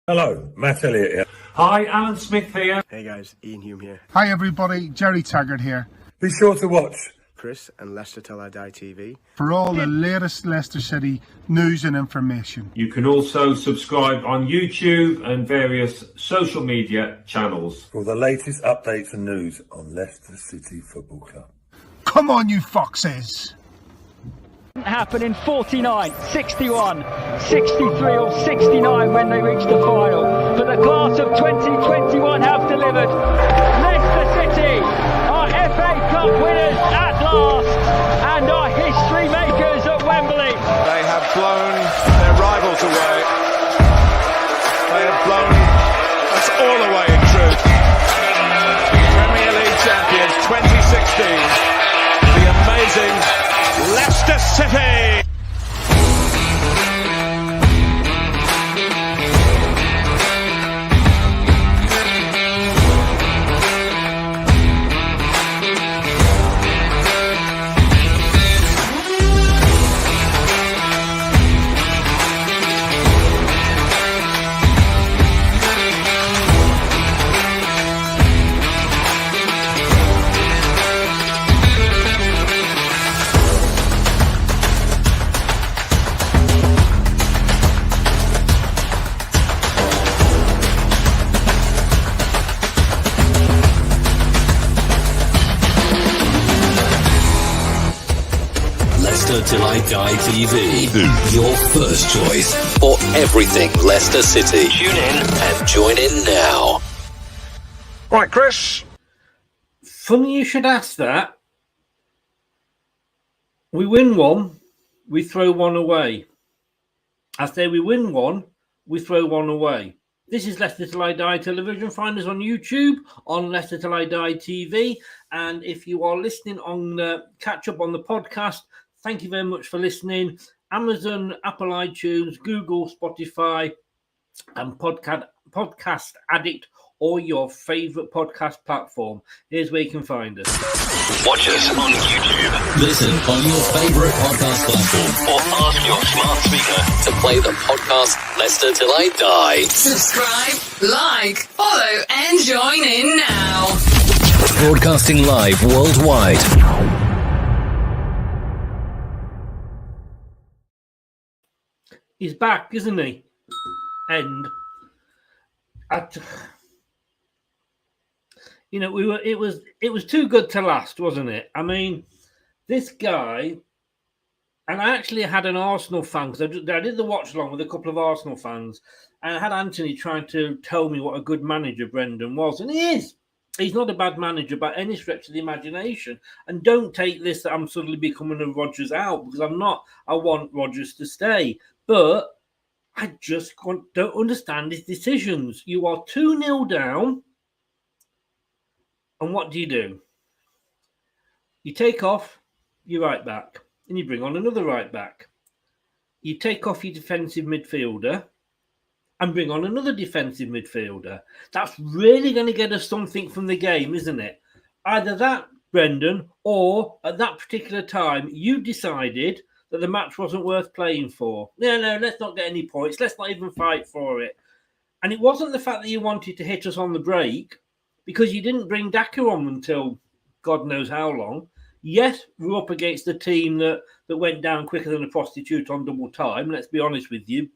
Hello, Matt Elliott here. Hi, Alan Smith here. Hey guys, Ian Hume here. Hi everybody, Jerry Taggart here. Be sure to watch Chris and Leicester Till I Die TV for all the latest Leicester City news and information. You can also subscribe on YouTube and various social media channels. for the latest updates and news on Leicester City Football Club. Come on, you foxes! Happen in 49, 61, 63 or 69 when they reach the final. But the class of 2021 have delivered. Leicester City are FA Cup winners at last and are history makers at Wembley. They have blown their rivals away. They have blown us all away in truth. Premier League champions 2016. The amazing Leicester City! Till I Die TV, your first choice for everything Leicester City. Tune in and join in now. Right, Chris. Funny you should ask that. We win one, we throw one away. I say we win one, we throw one away. This is Leicester Till I Die television. Find us on YouTube, on Leicester Till I Die TV. And if you are listening on catch up on the podcast, thank you very much for listening. Amazon, Apple iTunes, Google, Spotify, and Podcast Addict, or your favourite podcast platform. Here's where you can find us. Watch us on YouTube. Listen on your favourite podcast platform. Or ask your smart speaker to play the podcast Leicester Till I Die. Subscribe, like, follow, and join in now. Broadcasting live worldwide. He's back, isn't he? And it was too good to last, wasn't it? I mean, this guy, and I actually had an Arsenal fan, because I did the watch along with a couple of Arsenal fans, and I had Anthony trying to tell me what a good manager Brendan was, and he is. He's not a bad manager by any stretch of the imagination. And don't take this that I'm suddenly becoming a Rodgers out, because I'm not. I want Rodgers to stay. But I just don't understand his decisions. You are 2-0 down. And what do? You take off your right back and you bring on another right back. You take off your defensive midfielder and bring on another defensive midfielder. That's really going to get us something from the game, isn't it? Either that, Brendan, or at that particular time, you decided that the match wasn't worth playing for. No, let's not get any points. Let's not even fight for it. And it wasn't the fact that you wanted to hit us on the break, because you didn't bring Daka on until God knows how long. Yes, we're up against a team that went down quicker than a prostitute on double time, let's be honest with you.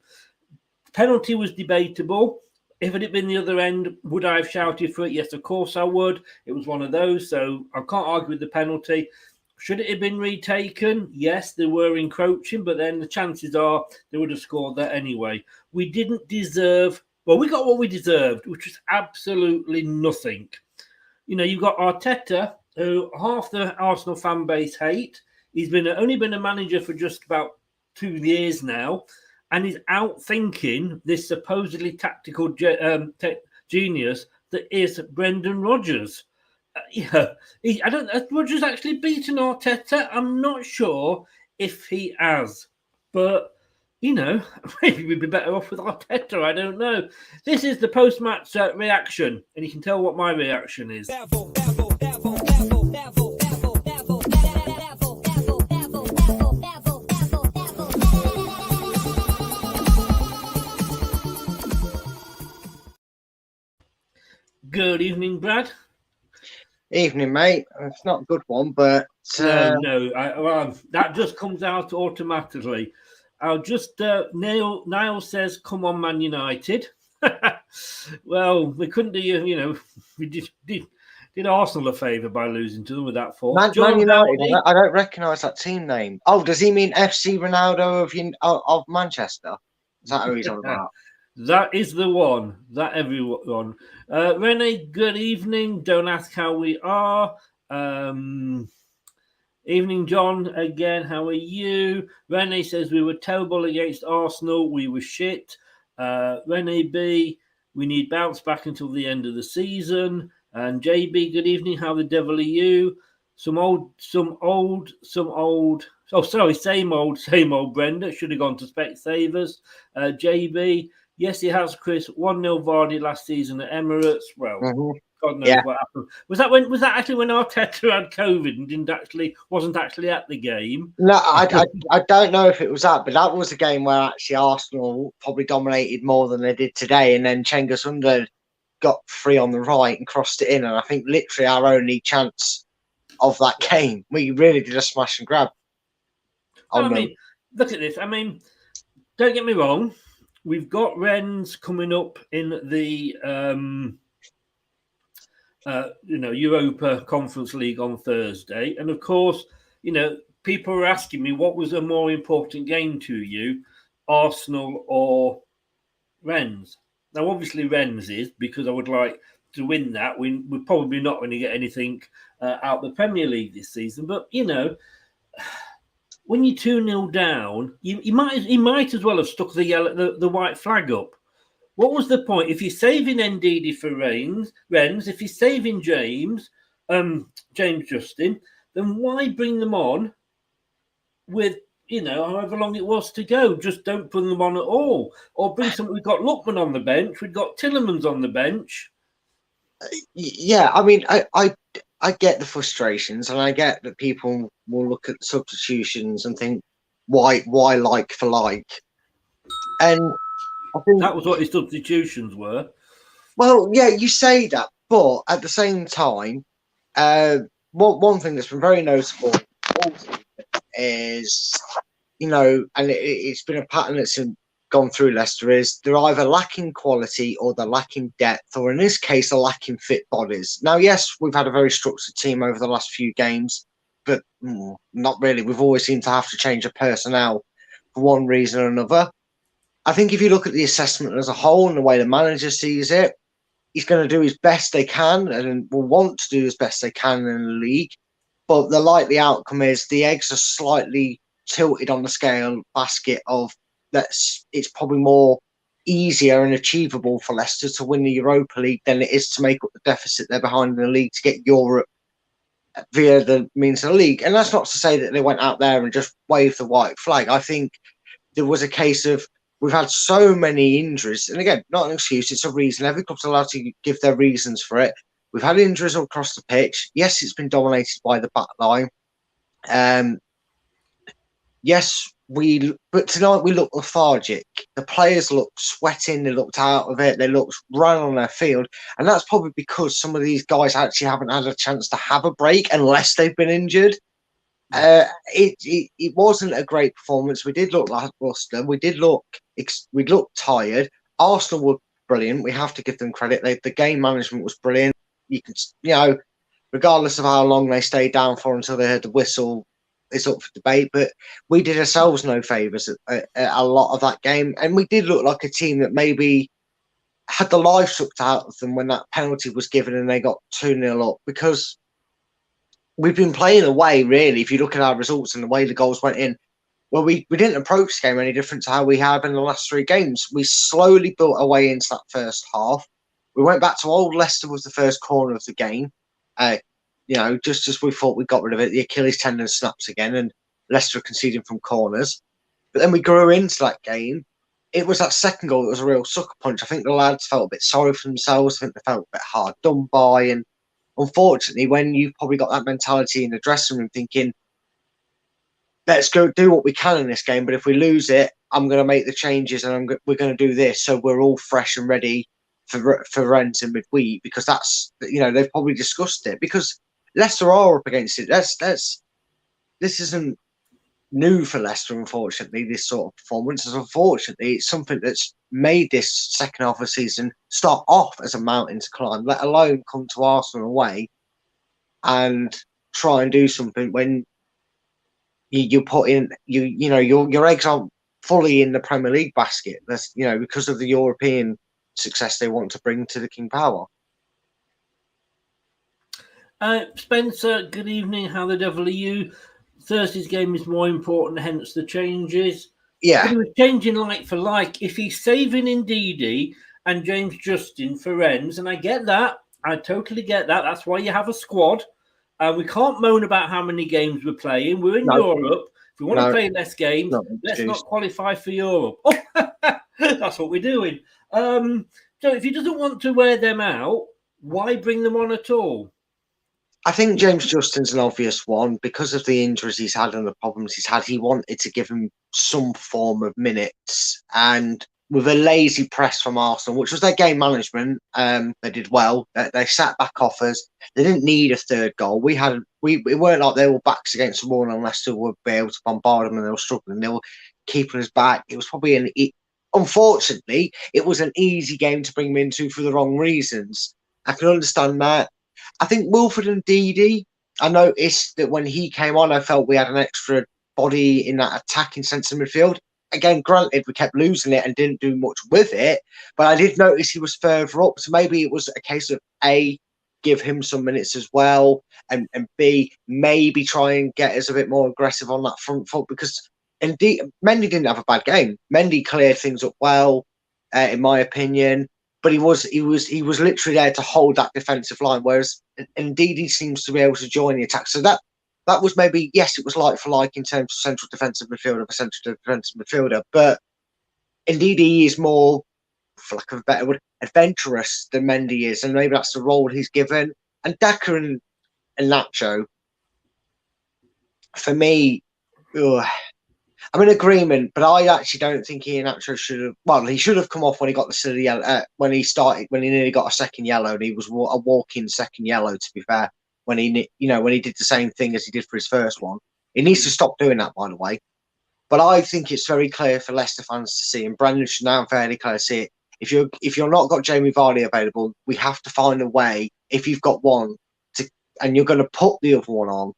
Penalty was debatable. If it had been the other end, would I have shouted for it? Yes, of course I would. It was one of those, so I can't argue with the penalty. Should it have been retaken? Yes, they were encroaching, but then the chances are they would have scored that anyway. We didn't deserve... Well, we got what we deserved, which was absolutely nothing. You know, you've got Arteta, who half the Arsenal fan base hate. He's only been a manager for just about 2 years now, and he's out-thinking this supposedly tactical genius that is Brendan Rodgers. Has Rodgers actually beaten Arteta? I'm not sure if he has, but maybe we'd be better off with Arteta. I don't know. This is the post-match reaction, and you can tell what my reaction is. Good evening, Brad. Evening, mate. It's not a good one, but Well, that just comes out automatically. I'll just Niall says, "Come on, Man United." Well, we couldn't do you. We just did Arsenal a favour by losing to them with that fault. Man United. I don't recognise that team name. Oh, does he mean FC Ronaldo of Manchester? Is that who he's on about? That is the one. That everyone. Renee, good evening. Don't ask how we are. Evening, John. Again, how are you? Renee says we were terrible against Arsenal. We were shit. Renee B, we need bounce back until the end of the season. And JB, good evening. How the devil are you? Same old. Oh, sorry, same old. Brenda should have gone to Specsavers. JB. Yes, he has, Chris. 1-0 Vardy last season at Emirates. Well, God knows what happened. Was that actually when Arteta had COVID and wasn't actually at the game? No, I don't know if it was that, but that was a game where actually Arsenal probably dominated more than they did today, and then Cengiz Under got free on the right and crossed it in, and I think literally our only chance of that game, we really did a smash and grab. Look at this. Don't get me wrong. We've got Rennes coming up in the Europa Conference League on Thursday, and of course, people are asking me what was a more important game to you, Arsenal or Rennes. Now, obviously, Rennes is because I would like to win that. We're probably not going to get anything out the Premier League this season, but when you're 2-0 down, he might as well have stuck the white flag up. What was the point? If you're saving Ndidi for Rennes, if you're saving James Justin, then why bring them on with however long it was to go? Just don't put them on at all, or bring some. We've got Lookman on the bench, we've got Tillemans on the bench. Yeah, I get the frustrations, and I get that people will look at the substitutions and think, why like for like? And I think that was what his substitutions were. Well, yeah, you say that, but at the same time, one thing that's been very noticeable is, and it's been a pattern that's gone through Leicester, is they're either lacking quality or they're lacking depth, or in this case, they're lacking fit bodies. Now, yes, we've had a very structured team over the last few games, but not really. We've always seemed to have to change the personnel for one reason or another. I think if you look at the assessment as a whole and the way the manager sees it, he's going to do his best they can and will want to do as best they can in the league. But the likely outcome is the eggs are slightly tilted on the scale basket of it's probably more easier and achievable for Leicester to win the Europa League than it is to make up the deficit they're behind in the league to get Europe via the means of the league. And that's not to say that they went out there and just waved the white flag. I think there was a case of we've had so many injuries, and again, not an excuse, it's a reason. Every club's allowed to give their reasons for it. We've had injuries all across the pitch. Yes, it's been dominated by the back line. But tonight we looked lethargic. The players looked sweating, they looked out of it, they looked run on their field. And that's probably because some of these guys actually haven't had a chance to have a break unless they've been injured. It wasn't a great performance. We did look lackluster. We looked tired. Arsenal were brilliant. We have to give them credit. The game management was brilliant. You can, regardless of how long they stayed down for until they heard the whistle, it's up for debate. But we did ourselves no favours at a lot of that game, and we did look like a team that maybe had the life sucked out of them when that penalty was given and they got 2-0 up, because we've been playing away, really. If you look at our results and the way the goals went in, well, we didn't approach the game any different to how we have in the last three games. We slowly built our way into that first half. We went back to old Leicester was the first corner of the game. Just as we thought we got rid of it, the Achilles tendon snaps again and Leicester conceding from corners. But then we grew into that game. It was that second goal that was a real sucker punch. I think the lads felt a bit sorry for themselves. I think they felt a bit hard done by. And unfortunately, when you've probably got that mentality in the dressing room thinking, let's go do what we can in this game, but if we lose it, I'm going to make the changes and we're going to do this so we're all fresh and ready for Rennes in midweek, because that's, they've probably discussed it, because Leicester are up against it. This isn't new for Leicester, unfortunately. This sort of performance is, unfortunately, it's something that's made this second half of the season start off as a mountain to climb, let alone come to Arsenal away and try and do something when you put in your eggs aren't fully in the Premier League basket. That's because of the European success they want to bring to the King Power. Spencer, good evening. How the devil are you? Thursday's game is more important, hence the changes. Yeah. But he was changing like for like. If he's saving Ndidi and James Justin for Rennes, and I get that. I totally get that. That's why you have a squad. We can't moan about how many games we're playing. We're in Europe. If we want to play less games, let's not qualify for Europe. That's what we're doing. So if he doesn't want to wear them out, why bring them on at all? I think James Justin's an obvious one because of the injuries he's had and the problems he's had. He wanted to give him some form of minutes, and with a lazy press from Arsenal, which was their game management, they did well. They sat back off us. They didn't need a third goal. It weren't like they were backs against the wall and Leicester would be able to bombard them, and they were struggling. They were keeping us back. It was probably unfortunately, it was an easy game to bring them into for the wrong reasons. I can understand that. I think Wilfred and Ndidi, I noticed that when he came on, I felt we had an extra body in that attacking sense of midfield. Again, granted, we kept losing it and didn't do much with it, but I did notice he was further up. So maybe it was a case of A, give him some minutes as well, and B, maybe try and get us a bit more aggressive on that front foot, because indeed, Mendy didn't have a bad game. Mendy cleared things up well, in my opinion. But he was literally there to hold that defensive line, whereas indeed he seems to be able to join the attack. So that was maybe, yes, it was like for like in terms of central defensive midfielder, but indeed he is more, for lack of a better word, adventurous than Mendy is, and maybe that's the role he's given. And Daka and Nacho, for me, I'm in agreement, but I actually don't think Ian Nacho should have. Well, he should have come off when he got the silly yellow. When he nearly got a second yellow, and he was a walk-in second yellow. To be fair, when he did the same thing as he did for his first one, he needs to stop doing that. By the way, but I think it's very clear for Leicester fans to see, and Brendan should now fairly clear see it. If you're not got Jamie Vardy available, we have to find a way. If you've got one, and you're going to put the other one on,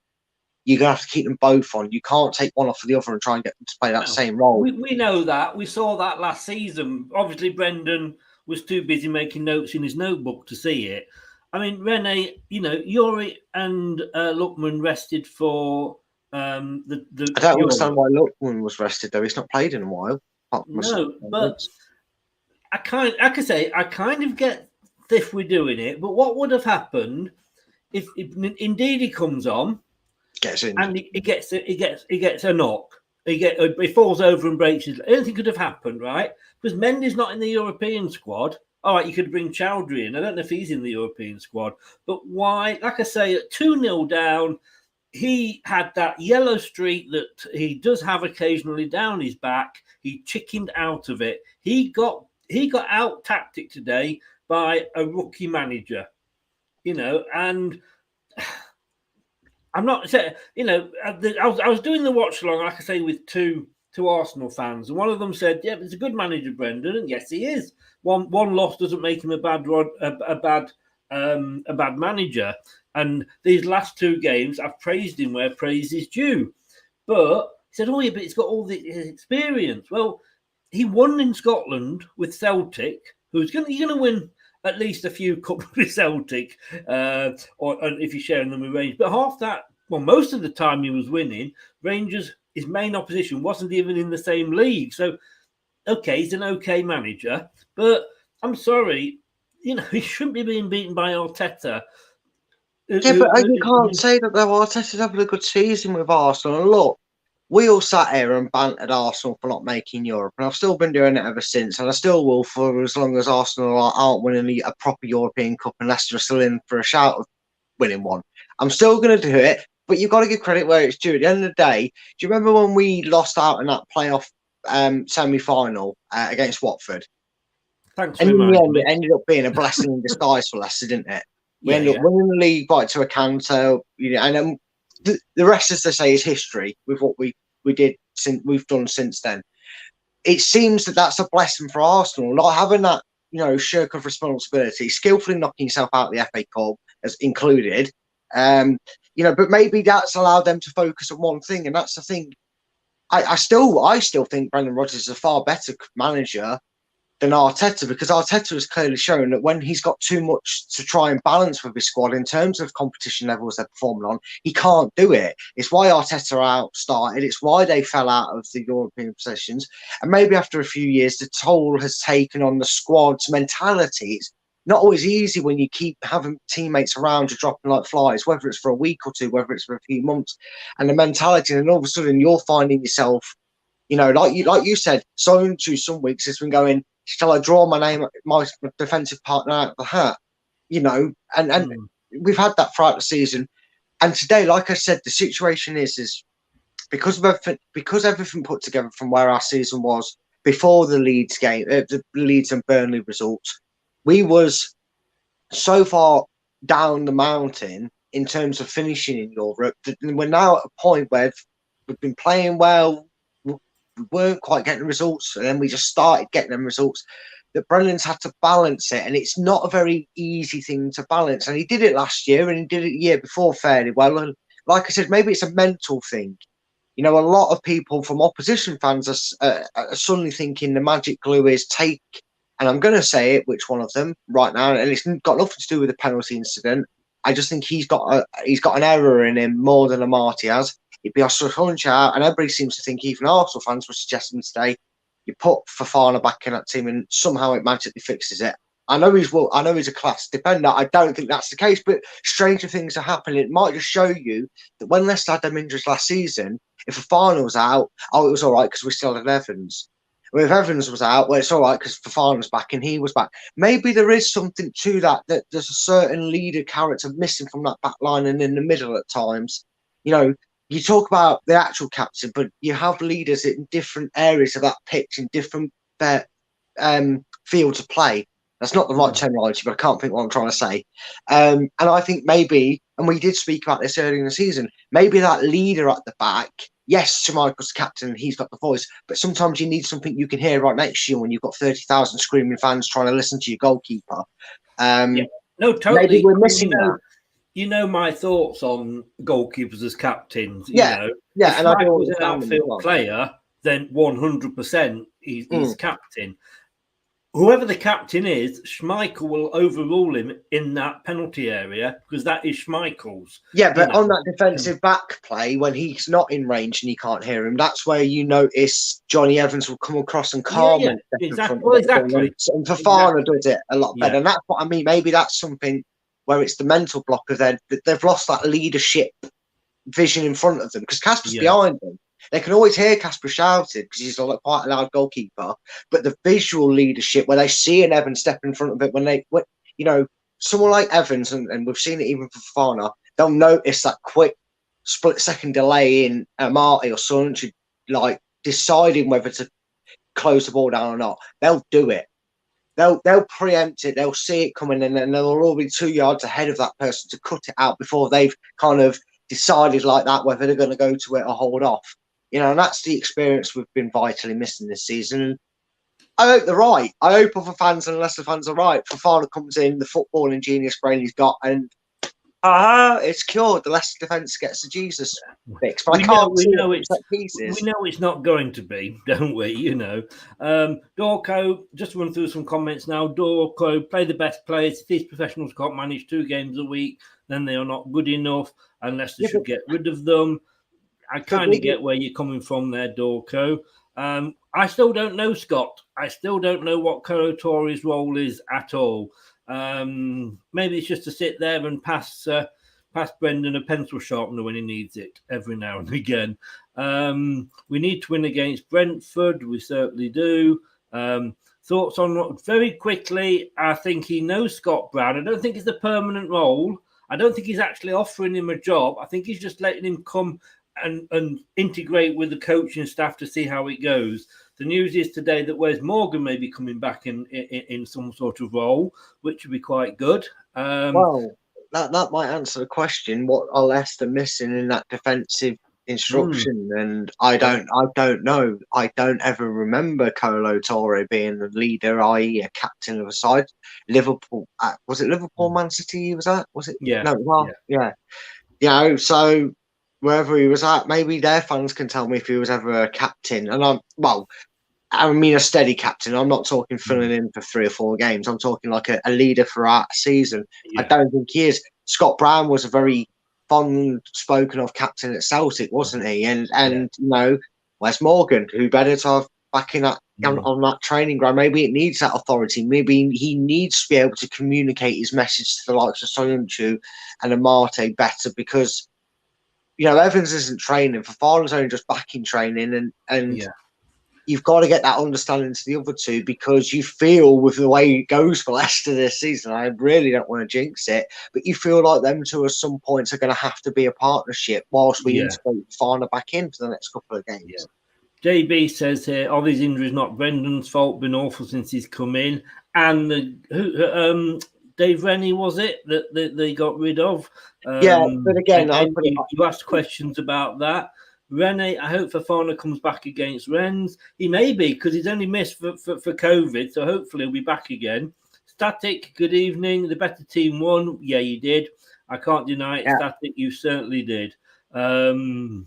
you're going to have to keep them both on. You can't take one off of the other and try and get them to play that same role. We know that. We saw that last season. Obviously, Brendan was too busy making notes in his notebook to see it. I mean, Rene, Yuri and Lookman rested for the. I don't understand why Lookman was rested, though. He's not played in a while. No, but I kind of get if we're doing it. But what would have happened if indeed he comes on? And he gets a knock. He falls over and breaks his leg. Anything could have happened, right? Because Mendy's not in the European squad. All right, you could bring Chowdhury in. I don't know if he's in the European squad. But why? Like I say, 2-0 down, he had that yellow streak that he does have occasionally down his back. He chickened out of it. He got out tactic today by a rookie manager, and I'm not saying, I was doing the watch along, like I say, with two Arsenal fans, and one of them said, "Yeah, it's a good manager, Brendan," and yes, he is. One loss doesn't make him a bad manager. And these last two games, I've praised him where praise is due. But he said, "Oh yeah, but he's got all the experience." Well, he won in Scotland with Celtic, who's going to win at least a few cups with Celtic, or if you're sharing them with Rangers. But half that, most of the time he was winning, Rangers, his main opposition, wasn't even in the same league. So, okay, he's an okay manager, but I'm sorry, he shouldn't be being beaten by Arteta. Yeah, but you can't say that Arteta's having a good season with Arsenal. And look, we all sat here and bantered Arsenal for not making Europe, and I've still been doing it ever since, and I still will for as long as Arsenal aren't winning a proper European Cup and Leicester are still in for a shout of winning one. I'm still going to do it, but you've got to give credit where it's due. At the end of the day, do you remember when we lost out in that playoff semi-final against Watford? Thanks And for in the reminding end, me. it ended up being a blessing in disguise for Leicester, didn't it? We Yeah, ended up winning the league by to a canter, and the rest, as they say, is history with what we did since we've done since then. It seems that that's a blessing for Arsenal, not having that shirk of responsibility, skillfully knocking yourself out of the FA Cup as included. But maybe that's allowed them to focus on one thing, and that's the thing. I still think Brendan Rodgers is a far better manager than Arteta, because Arteta has clearly shown that when he's got too much to try and balance with his squad in terms of competition levels they're performing on, he can't do it. It's why Arteta outstarted. It's why they fell out of the European positions. And maybe after a few years, the toll has taken on the squad's mentality. It's not always easy when you keep having teammates around you dropping like flies, whether it's for a week or two, whether it's for a few months, and the mentality, and all of a sudden you're finding yourself, like you said, Soyuncu some weeks has been going, shall I draw my defensive partner out of the hat? And we've had that throughout the season. And today, like I said, the situation is because everything put together from where our season was before the Leeds game, the Leeds and Burnley results, we was so far down the mountain in terms of finishing in Europe that we're now at a point where we've been playing well. We weren't quite getting results, and then we just started getting them results. That Brendan's had to balance it, and it's not a very easy thing to balance. And he did it last year, and he did it the year before fairly well. And like I said, maybe it's a mental thing. A lot of people from opposition fans are suddenly thinking the magic glue is take, and I'm going to say it, which one of them right now, and it's got nothing to do with the penalty incident. I just think he's got an error in him more than Amati has. It'd be a hunch out, and everybody seems to think, even Arsenal fans were suggesting today, you put Fofana back in that team and somehow it magically fixes it. I know he's a class defender. I don't think that's the case, but stranger things are happening. It might just show you that when Leicester had them injuries last season, if Fofana was out, it was all right because we still had Evans. If Evans was out, well, it's all right because Fofana's back and he was back. Maybe there is something to that there's a certain leader character missing from that back line and in the middle at times. You talk about the actual captain, but you have leaders in different areas of that pitch, in different fields of play. That's not the right terminology, but I can't think what I'm trying to say. And I think maybe, and we did speak about this earlier in the season, maybe that leader at the back, yes, Schmeichel's the captain and he's got the voice, but sometimes you need something you can hear right next to you when you've got 30,000 screaming fans trying to listen to your goalkeeper. No, totally. Maybe we're missing that. My thoughts on goalkeepers as captains. Yeah, if and I Mike do was an outfield player, then 100% he's captain. Whoever the captain is, Schmeichel will overrule him in that penalty area because that is Schmeichel's. Yeah, but on that defensive back play, when he's not in range and you can't hear him, that's where you notice Johnny Evans will come across and calm him. Exactly. And Fofana does it a lot better. And that's what I mean. Maybe that's something where it's the mental block of they've lost that leadership vision in front of them because Casper's behind them. They can always hear Casper shouting because he's quite a loud goalkeeper, but the visual leadership where they see an Evans step in front of it when someone like Evans, and we've seen it even for Fofana, they'll notice that quick split-second delay in Marty or Soyuncu, like deciding whether to close the ball down or not. They'll do it. They'll preempt it. They'll see it coming, and then they'll all be 2 yards ahead of that person to cut it out before they've kind of decided like that whether they're going to go to it or hold off. And that's the experience we've been vitally missing this season. And I hope they're right. I hope other fans and Leicester fans are right. Fofana comes in, the footballing genius brain he's got, and it's cured. The Leicester defence gets the Jesus fix. But we know it's not going to be, don't we? Dorco, just run through some comments now. Dorco, play the best players. If these professionals can't manage 2 games a week, then they are not good enough, and Leicester should get rid of them. I kind of get where you're coming from there, Dorco. I still don't know, Scott. I still don't know what Kolo Touré's role is at all. Maybe it's just to sit there and pass Brendan a pencil sharpener when he needs it every now and again. We need to win against Brentford. We certainly do. Thoughts on very quickly. I think he knows Scott Brown. I don't think it's a permanent role. I don't think he's actually offering him a job. I think he's just letting him come and integrate with the coaching staff to see how it goes. The news is today that Wes Morgan may be coming back in some sort of role, which would be quite good. Well, that might answer the question: what are Leicester missing in that defensive instruction? And I don't know. I don't ever remember Kolo Toure being the leader, i.e., a captain of a side. Liverpool, was it Liverpool, Man City? He was at? Was it? Yeah. No, yeah. You know, so wherever he was at, maybe their fans can tell me if he was ever a captain. And I mean a steady captain. I'm not talking filling in for 3 or 4 games. I'm talking like a leader throughout a season. Yeah. I don't think he is. Scott Brown was a very fond spoken of captain at Celtic, wasn't he? And you know, Wes Morgan, who better to have back in that on that training ground? Maybe it needs that authority. Maybe he needs to be able to communicate his message to the likes of Soyuncu and Amate better, because you know Evans isn't training. Fofana's only just back in training, and you've got to get that understanding to the other two, because you feel with the way it goes for Leicester this season, I really don't want to jinx it, but you feel like them two at some points are going to have to be a partnership whilst we integrate Fofana back in for the next couple of games. Yeah. JB says here, are these injuries not Brendan's fault? Been awful since he's come in. And Dave Rennie, was it, that they got rid of? Yeah, but again, you asked questions about that. Rene, I hope Fofana comes back against Rennes. He may be, because he's only missed for COVID, so hopefully he'll be back again. Static, good evening. The better team won. Yeah, you did. I can't deny it. Yeah. Static, you certainly did. And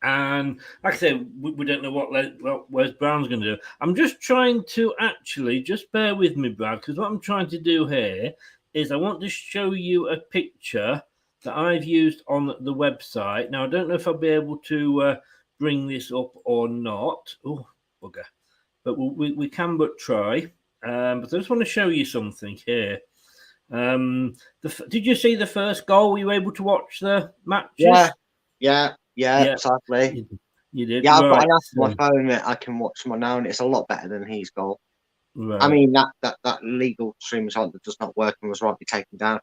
like I said, we don't know what Wes Brown's going to do. I'm just trying to actually, just bear with me, Brad, because what I'm trying to do here is I want to show you a picture that I've used on the website. Now, I don't know if I'll be able to bring this up or not. Oh, bugger. But we can but try. But I just want to show you something here. Did you see the first goal? Were you able to watch the matches? Yeah, sadly. You did? Yeah, I've got an app on my phone that I can watch them now, and it's a lot better than his goal. Right. I mean, that legal stream result that does not work and was rightly taken down.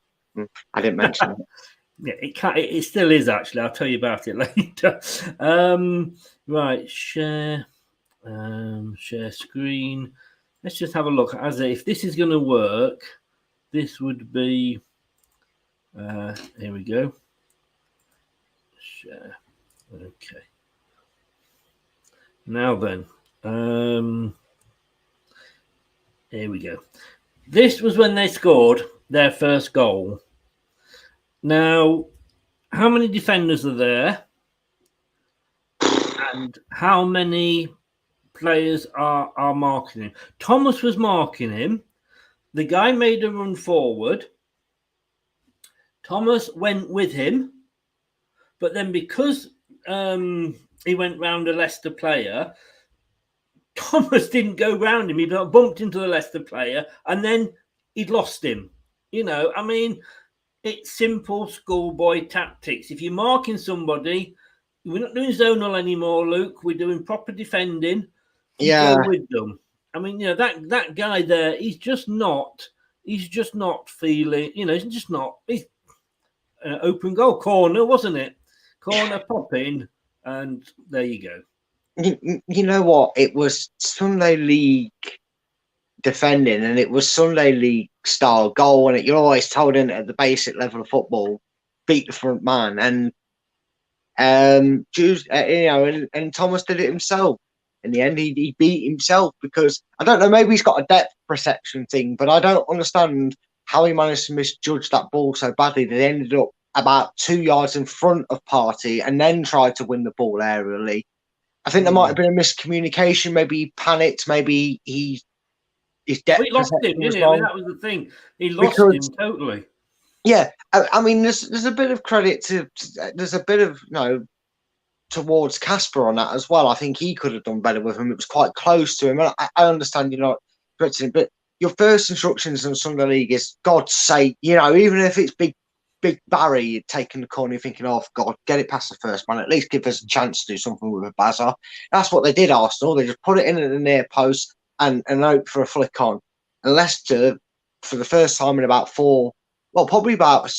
I didn't mention it. Yeah, it still is, actually. I'll tell you about it later. Right, share screen. Let's just have a look. If this is going to work, this would be... here we go. Share. Okay. Now then, here we go. This was when they scored their first goal. Now, how many defenders are there? And how many players are marking him? Thomas was marking him. The guy made a run forward. Thomas went with him. But then because he went round a Leicester player, Thomas didn't go round him. He bumped into the Leicester player and then he'd lost him. You know, I mean... It's simple schoolboy tactics. If you're marking somebody, we're not doing zonal anymore, Luke. We're doing proper defending. Yeah, go with them. I mean, you know, that guy there, he's just not feeling. You know, he's just not. He's open goal corner, wasn't it? Corner pop in, and there you go. You know what? It was Sunday League defending, and it was Sunday League style goal, and you're always told in at the basic level of football, beat the front man, and and Thomas did it himself. In the end, he beat himself, because I don't know, maybe he's got a depth perception thing, but I don't understand how he managed to misjudge that ball so badly that he ended up about 2 yards in front of Partey and then tried to win the ball aerially. I think there might have been a miscommunication. Maybe he panicked. Maybe he lost him, didn't he? I mean, that was the thing. He lost him totally. Yeah, I mean, there's a bit of credit there's a bit of towards Casper on that as well. I think he could have done better with him. It was quite close to him. And I understand you're not correcting him, but your first instructions in Sunday League is, God's sake, even if it's big Barry taking the corner, you're thinking, oh God, get it past the first man. At least give us a chance to do something with a buzzer. That's what they did, Arsenal. They just put it in at the near post and hope for a flick on. And Leicester, for the first time in about probably about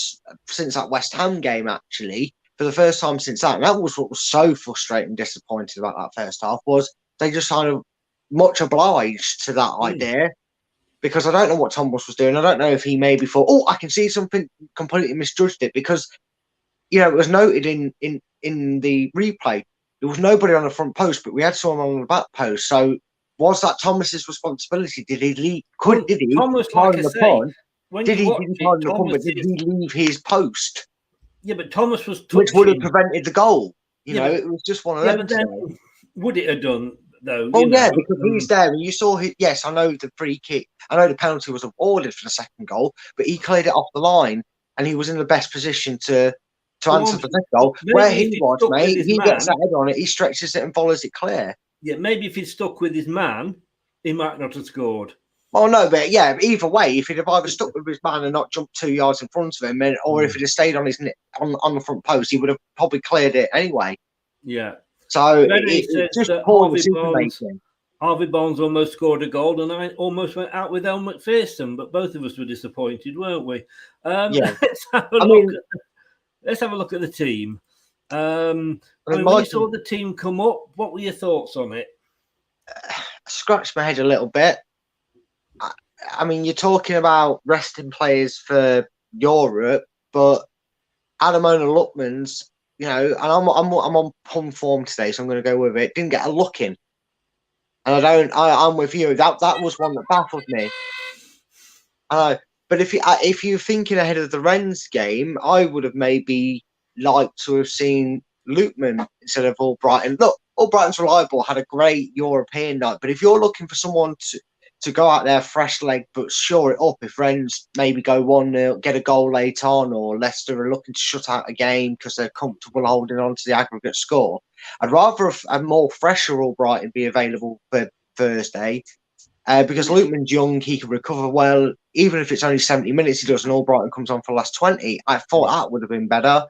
since that West Ham game, actually, for the first time since that, and that was what was so frustrating and disappointing about that first half, was they just kind of much obliged to that idea. Because I don't know what Thomas was doing. I don't know if he maybe thought, oh, I can see something, completely misjudged it. Because, it was noted in the replay, there was nobody on the front post, but we had someone on the back post. So was that Thomas's responsibility? Did he leave? Did he? Thomas, like I say, when did you he watch pardon it, the pun, but did he leave his post? Yeah, but Thomas was touching, which would have prevented the goal. It was just one of them. But then, would it have done though? Well, because he's there, and you saw his. Yes, I know the free kick. I know the penalty was awarded for the second goal, but he cleared it off the line, and he was in the best position to answer for that goal. Where he was, mate, he gets that head on it, he stretches it and follows it clear. Yeah, maybe if he'd stuck with his man, he might not have scored. Oh no, but yeah, either way, if he'd have either stuck with his man and not jumped 2 yards in front of him, or if he'd have stayed on his on the front post, he would have probably cleared it anyway. Yeah. So it's just poor decision making. Harvey Barnes almost scored a goal, and I almost went out with El McPherson, but both of us were disappointed, weren't we? Let's have a look at the team. When you saw the team come up, what were your thoughts on it? I scratched my head a little bit. I mean, you're talking about resting players for Europe, but Adamona Luckman's, and I'm on pun form today, so I'm going to go with it. Didn't get a look in, and I'm with you. That was one that baffled me. But if you're thinking ahead of the Rennes game, I would have maybe liked to have seen Lukeman instead of Albrighton. Look, Albrighton's reliable, had a great European night, but if you're looking for someone to go out there fresh leg but shore it up, if Rennes maybe go 1-0, get a goal late on, or Leicester are looking to shut out a game because they're comfortable holding on to the aggregate score, I'd rather a more fresher Albrighton be available for Thursday, because Lukeman's young, he can recover well. Even if it's only 70 minutes he does and Albrighton comes on for the last 20, I thought that would have been better.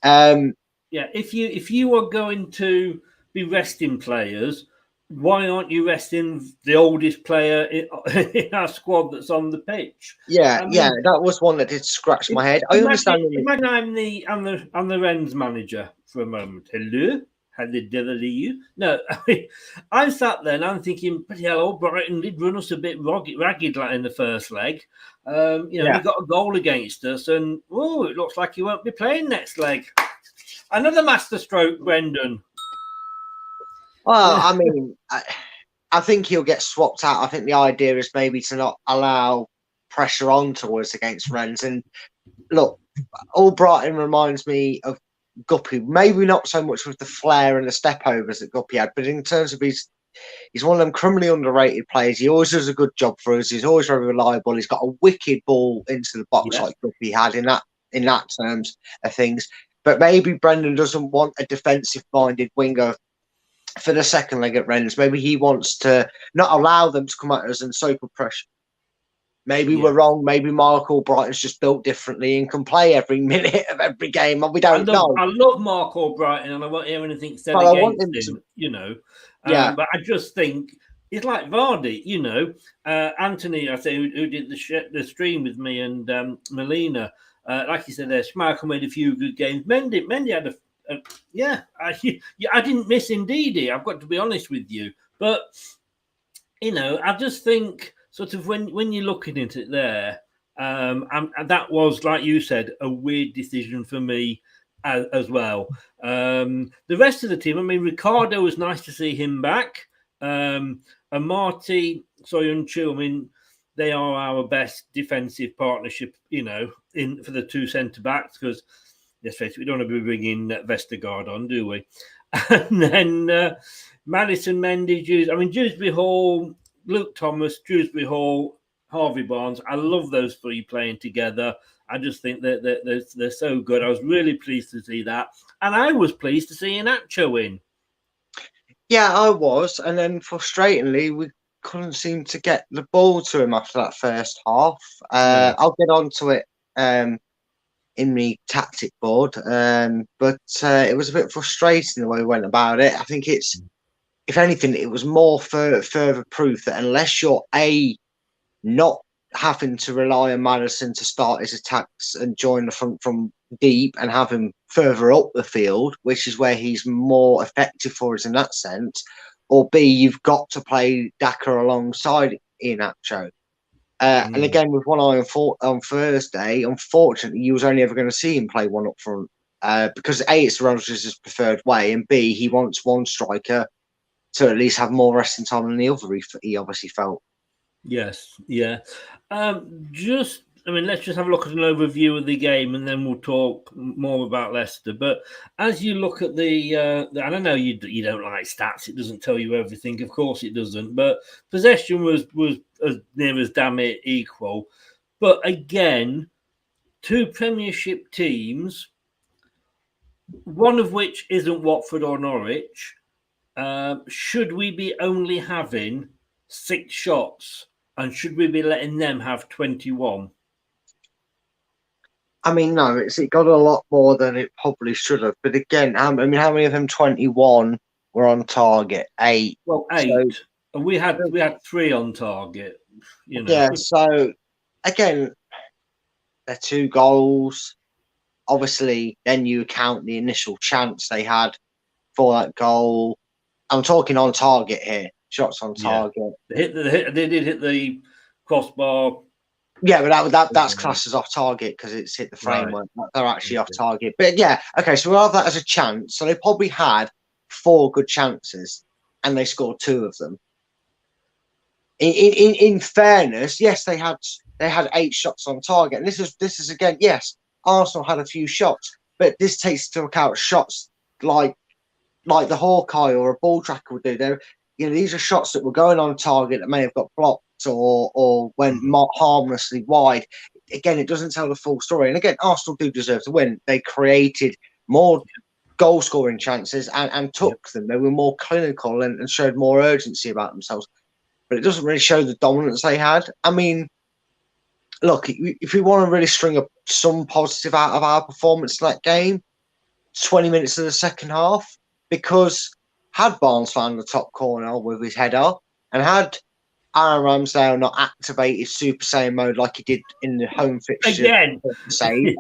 If you are going to be resting players, why aren't you resting the oldest player in our squad that's on the pitch? That was one that did scratch my head. I understand. Imagine I'm the Rennes manager for a moment. Hello, how the devil are you? No, I'm sat there and I'm thinking, bloody hell, Brighton did run us a bit ragged like in the first leg. We got a goal against us, and it looks like he won't be playing next leg. Another masterstroke, Brendan. Well, I mean, I think he'll get swapped out. I think the idea is maybe to not allow pressure on towards against Rennes. And look, Albrighton reminds me of Guppy. Maybe not so much with the flair and the step overs that Guppy had, but in terms of he's one of them criminally underrated players. He always does a good job for us. He's always very reliable. He's got a wicked ball into the box like Guppy had in that terms of things. But maybe Brendan doesn't want a defensive-minded winger for the second leg at Rennes. Maybe he wants to not allow them to come at us and soak up pressure. Maybe we're wrong. Maybe Mark Albrighton's just built differently and can play every minute of every game. We don't know. I love Mark Albrighton, and I won't hear anything said against him. But I just think it's like Vardy. Anthony, I say, who did the stream with me, and Melina. Like you said, there, Schmeichel made a few good games. Mendy had I didn't miss Ndidi. I've got to be honest with you, but I just think sort of when you're looking at it there, and that was, like you said, a weird decision for me as well. The rest of the team, I mean, Ricardo was nice to see him back, and Marty Soyuncu. I mean, they are our best defensive partnership, for the two centre backs, because let's face it, we don't want to be bringing Vestergaard on, do we? And then Madison, Mendy, Dewsbury Hall, Luke Thomas, Dewsbury Hall, Harvey Barnes. I love those three playing together. I just think that they're so good. I was really pleased to see that. And I was pleased to see Inacho in. Yeah, I was. And then frustratingly, we couldn't seem to get the ball to him after that first half. I'll get on to it in the tactic board, but it was a bit frustrating the way we went about it. I think if anything, it was more further proof that unless you're not having to rely on Madison to start his attacks and join the front from deep and have him further up the field, which is where he's more effective for us in that sense, or B, you've got to play Daka alongside Iheanacho. And again, with one eye on Thursday, unfortunately, you was only ever going to see him play one up front because A, it's Rodgers' preferred way, and B, he wants one striker to at least have more resting time than the other. He obviously felt. Yes, yeah. Let's just have a look at an overview of the game, and then we'll talk more about Leicester. But as you look at and I know you don't like stats; it doesn't tell you everything. Of course, it doesn't. But possession was as near as damn it equal. But again, two Premiership teams, one of which isn't Watford or Norwich. Should we be only having 6 shots, and should we be letting them have 21? I mean, no, it got a lot more than it probably should have. But again, how many of them 21 were on target? 8. Well, 8. So, and we had 3 on target. You know. Yeah. So again, they're 2 goals. Obviously, then you count the initial chance they had for that goal. I'm talking on target here. Shots on target. They did hit the crossbar. Yeah, but that's classed as off target because it's hit the framework. Right. They're actually off target. But yeah, okay, so we'll have that as a chance. So they probably had 4 good chances and they scored 2 of them. In fairness, yes, they had 8 shots on target. And this is again, yes, Arsenal had a few shots, but this takes into account shots like the Hawkeye or a ball tracker would do. These are shots that were going on target that may have got blocked or went harmlessly wide. Again, it doesn't tell the full story. And again, Arsenal do deserve to win. They created more goal-scoring chances and took them. They were more clinical and showed more urgency about themselves. But it doesn't really show the dominance they had. I mean, look, if we want to really string up some positive out of our performance in that game, 20 minutes of the second half, because had Barnes found the top corner with his header and had Aaron Ramsdale not activated Super Saiyan mode like he did in the home fixture.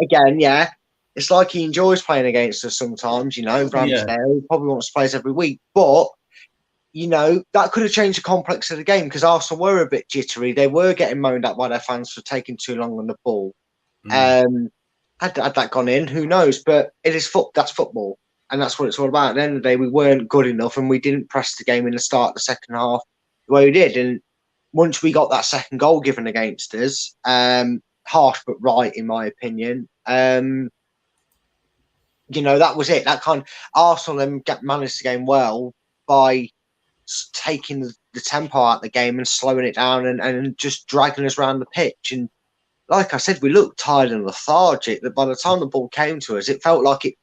Again, yeah. It's like he enjoys playing against us sometimes, Ramsdale. He probably wants to play us every week. But, that could have changed the complex of the game because Arsenal were a bit jittery. They were getting moaned at by their fans for taking too long on the ball. Had that gone in, who knows? But that's football. And that's what it's all about. At the end of the day, we weren't good enough and we didn't press the game in the start of the second half the way we did. And once we got that second goal given against us, harsh but right, in my opinion, that was it. That Arsenal then managed the game well by taking the tempo out of the game and slowing it down and just dragging us around the pitch. And like I said, we looked tired and lethargic. That by the time the ball came to us, it felt like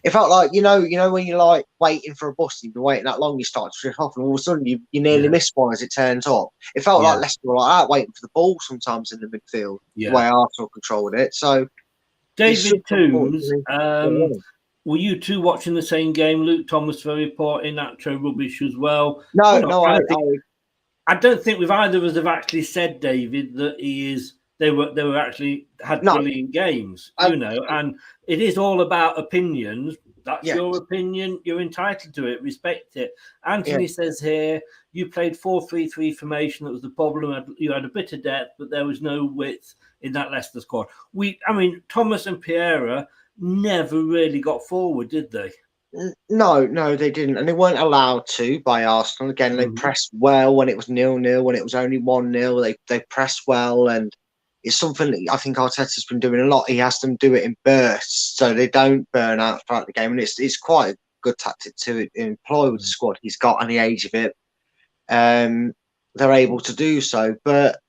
when you're like waiting for a bus, you've been waiting that long, you start to drift off, and all of a sudden you nearly miss one as it turns up. It felt like Leicester were like that, waiting for the ball sometimes in the midfield, the way Arsenal controlled it. So, David Toombs, were you two watching the same game? Luke Thomas very poor, Iheanacho rubbish as well. I don't think we've either of us have actually said, David, that they were actually had brilliant games, and it is all about opinions. That's your opinion. You're entitled to it. Respect it. Anthony says here, you played 4-3-3 formation. That was the problem. You had a bit of depth, but there was no width in that Leicester squad. Thomas and Pereira never really got forward, did they? No, they didn't. And they weren't allowed to by Arsenal. Again, they pressed well when it was 0-0, when it was only 1-0. They pressed well, and it's something that I think Arteta's been doing a lot. He has them do it in bursts so they don't burn out throughout the game. And it's quite a good tactic to employ with the squad he's got and the age of it. They're able to do so. But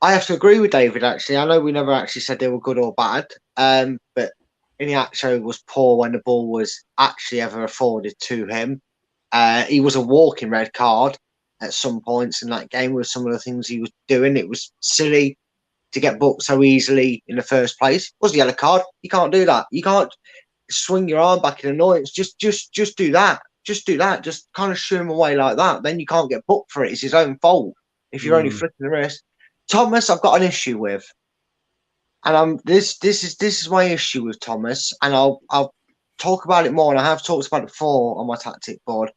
I have to agree with David, actually. I know we never actually said they were good or bad, but Iheanacho was poor when the ball was actually ever afforded to him. He was a walking red card at some points in that game with some of the things he was doing. It was silly to get booked so easily in the first place. It was a yellow card. You can't do that. You can't swing your arm back in annoyance. Just do that. Just do that. Just kind of shoo him away like that. Then you can't get booked for it. It's his own fault if you're only flicking the wrist. Thomas, I've got an issue with. And this is my issue with Thomas, and I'll talk about it more, and I have talked about it before on my tactic board.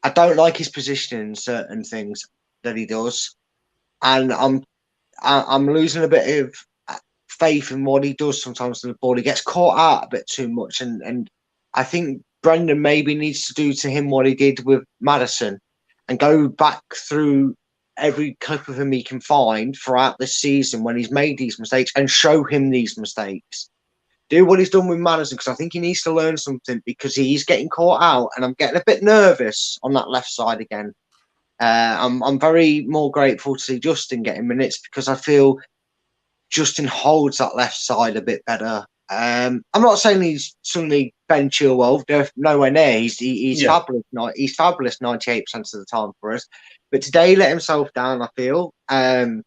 I don't like his positioning in certain things that he does, and I'm losing a bit of faith in what he does sometimes on the ball. He gets caught out a bit too much, and I think Brendan maybe needs to do to him what he did with Maddison and go back through every clip of him he can find throughout this season when he's made these mistakes and show him these mistakes. Do what he's done with Maddison, because I think he needs to learn something, because he's getting caught out and I'm getting a bit nervous on that left side again. I'm very more grateful to see Justin getting minutes, because I feel Justin holds that left side a bit better. I'm not saying he's suddenly Ben Chilwell. They're nowhere near. He's fabulous. He's fabulous 98% of the time for us. But today he let himself down, I feel. And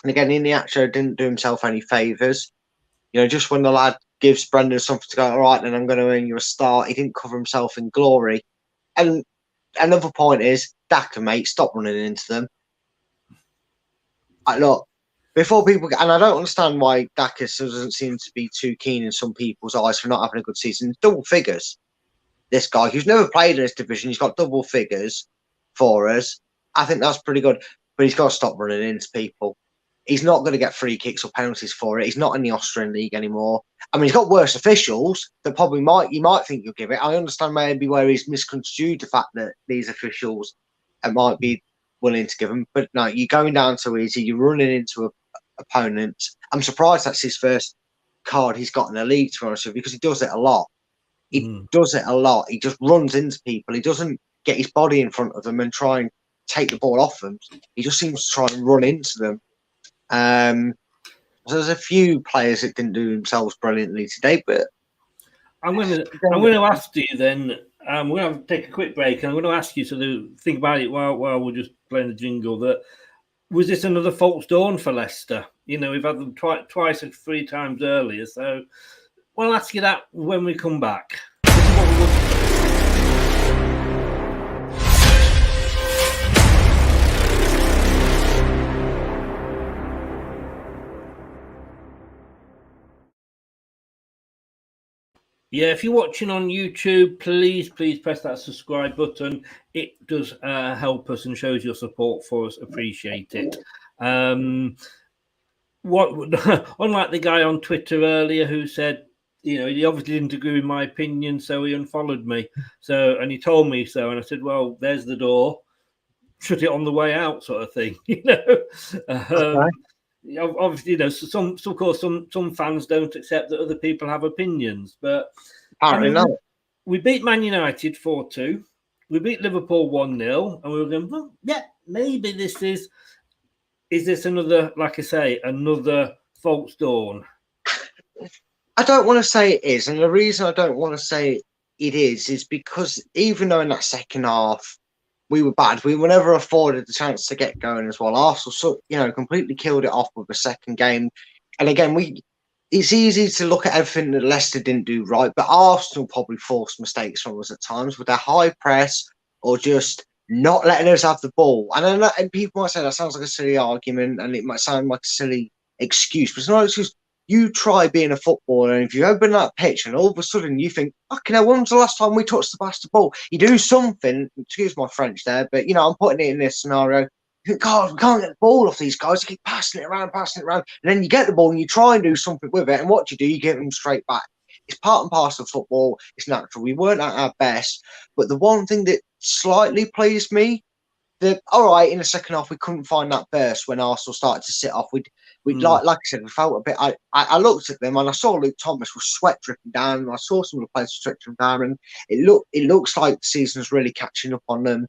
again, in the action, didn't do himself any favours. You know, just when the lad gives Brendan something to go, all right, then I'm going to earn you a start, he didn't cover himself in glory. And another point is, Daka, mate, stop running into them. Look, before people get, and I don't understand why Daka doesn't seem to be too keen in some people's eyes for not having a good season. Double figures. This guy who's never played in this division, he's got double figures for us. I think that's pretty good, but he's got to stop running into people. He's not going to get free kicks or penalties for it. He's not in the Austrian league anymore. I mean, he's got worse officials that probably you might think you'll give it. I understand maybe where he's misconstrued the fact that these officials might be willing to give him, but no, you're going down too easy. You're running into opponents. I'm surprised that's his first card he's got in the league, to be honest with you, because he does it a lot. He does it a lot. He just runs into people. He doesn't get his body in front of them and try and take the ball off them. He just seems to try and run into them. So there's a few players that didn't do themselves brilliantly today, but I'm going to ask you then. We're going to take a quick break, and I'm going to ask you to think about it while we're just playing the jingle. That was this another false dawn for Leicester? You know, we've had them twice and 3 times earlier, so we'll ask you that when we come back. Yeah, if you're watching on YouTube, please press that subscribe button. It does help us and shows your support for us. Appreciate it. Unlike the guy on Twitter earlier who said, you know, he obviously didn't agree with my opinion, so he unfollowed me. And he told me so, and I said, well, there's the door. Shut it on the way out, sort of thing. You know. Okay. Obviously, you know, some fans don't accept that other people have opinions, but apparently not. We beat Man United 4-2. We beat Liverpool 1-0, and we were going, well, yeah, maybe this is this another, like I say, another false dawn? I don't want to say it is, and the reason I don't want to say it is because even though in that second half we were bad, we were never afforded the chance to get going as well. Arsenal, you know, completely killed it off with the second game. And again, it's easy to look at everything that Leicester didn't do right, but Arsenal probably forced mistakes from us at times with their high press or just not letting us have the ball. And people might say that sounds like a silly argument and it might sound like a silly excuse, but it's not an excuse. You try being a footballer, and if you open that pitch and all of a sudden you think, fucking hell, when was the last time we touched the bastard ball? You do something, excuse my French there, but, you know, I'm putting it in this scenario. You think, God, we can't get the ball off these guys. You keep passing it around. And then you get the ball and you try and do something with it. And what do? You give them straight back. It's part and parcel of football. It's natural. We weren't at our best. But the one thing that slightly pleased me, that, all right, in the second half, we couldn't find that burst when Arsenal started to sit off. Like I said, we felt a bit. I looked at them and I saw Luke Thomas was sweat dripping down, and I saw some of the players stretching down, and it looks like the season's really catching up on them.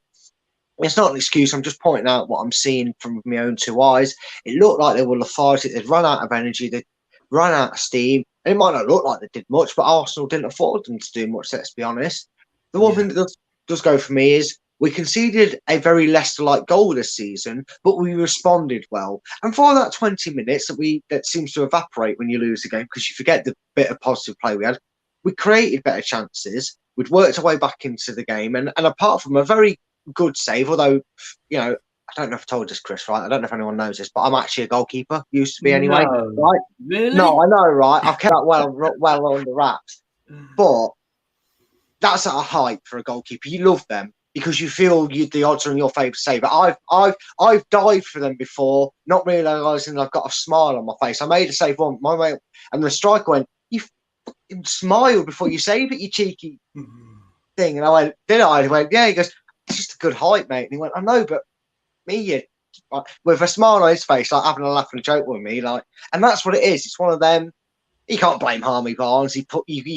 It's not an excuse. I'm just pointing out what I'm seeing from my own 2 eyes. It looked like they were lethargic. They'd run out of energy. They'd run out of steam. And it might not look like they did much, but Arsenal didn't afford them to do much. Let's be honest. The one thing that does go for me is, we conceded a very Leicester-like goal this season, but we responded well. And for that 20 minutes that seems to evaporate when you lose the game, because you forget the bit of positive play we had, we created better chances. We'd worked our way back into the game. And apart from a very good save, although, you know, I don't know if I told this, Chris, right? I don't know if anyone knows this, but I'm actually a goalkeeper. Used to be anyway. No. Right? Really? No, I know, right? I've kept that well under wraps. But that's at a height for a goalkeeper. You love them. because you feel the odds are in your favour to save it. I've dived for them before, not realising I've got a smile on my face. I made a save one, my mate, and the striker went, "You fucking smile before you save it, you cheeky thing." And I went, "Did I?" He went, "Yeah." He goes, "It's just a good height, mate." And he went, "I know, but me, with a smile on his face, like having a laugh and a joke with me, like, and that's what it is. It's one of them. You can't blame Harmy Barnes. You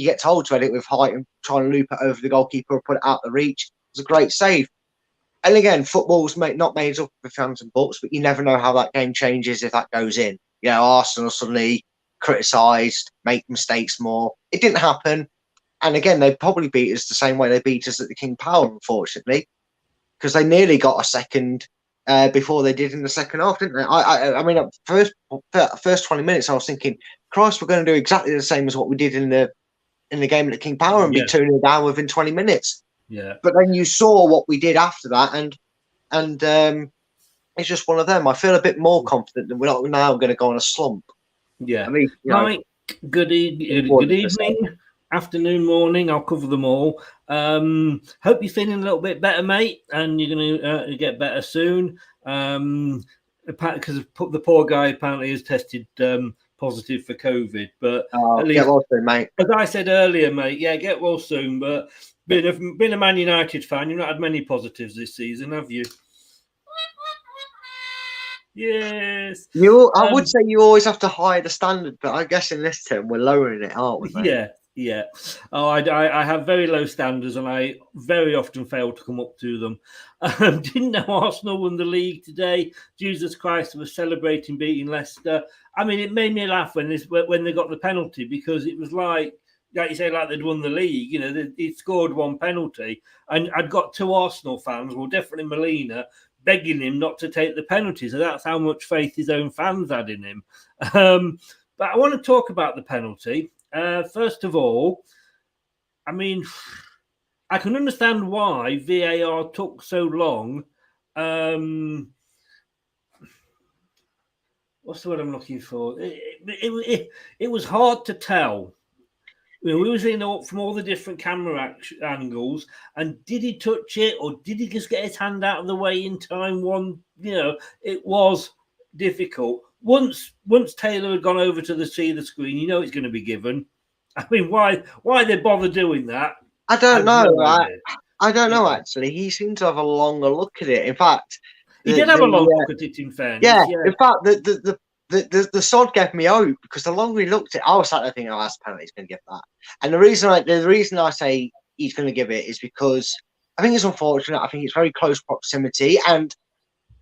get told to edit with height and try and loop it over the goalkeeper or put it out the reach. It's a great save. And again, football's not made up of fans and books, but you never know how that game changes if that goes in. You know, Arsenal suddenly criticised, make mistakes more. It didn't happen. And again, they probably beat us the same way they beat us at the King Power, unfortunately, because they nearly got a second before they did in the second half, didn't they? I mean, first 20 minutes, I was thinking, Christ, we're going to do exactly the same as what we did in the game at the King Power and be 2-0 down within 20 minutes. Yeah. But then you saw what we did after that, and it's just one of them. I feel a bit more confident that we're not now going to go on a slump. Yeah. I mean, right. Good evening, afternoon, morning. I'll cover them all. Hope you're feeling a little bit better, mate, and you're going to get better soon. Because the poor guy apparently has tested positive for COVID. But at least, get well soon, mate. As I said earlier, mate, get well soon. But being a Man United fan, you've not had many positives this season, have you? Yes. I would say you always have to higher the standard, but I guess in this term we're lowering it, aren't we, mate? Yeah. Oh, I have very low standards, and I very often fail to come up to them. Didn't know Arsenal won the league today. Jesus Christ, they were celebrating beating Leicester. I mean, it made me laugh when they got the penalty, because it was like you say, like they'd won the league. You know, he'd scored one penalty, and I'd got two Arsenal fans, well, definitely Molina, begging him not to take the penalty. So that's how much faith his own fans had in him. But I want to talk about the penalty. First of all, I mean, I can understand why VAR took so long. What's the word I'm looking for? It was hard to tell. You know, we were seeing from all the different camera angles, and did he touch it, or did he just get his hand out of the way in time? It was difficult. Once Taylor had gone over to see the screen, you know it's going to be given. I mean, why they bother doing that? I don't know. I don't know, actually. He seemed to have a longer look at it. In fact, he did have a long look at it, in fairness. Yeah. In fact, the sod gave me hope, because the longer he looked at it, I was sat there thinking, oh, that's penalty, he's going to give that. And the reason I say he's going to give it is because I think it's unfortunate. I think it's very close proximity. And,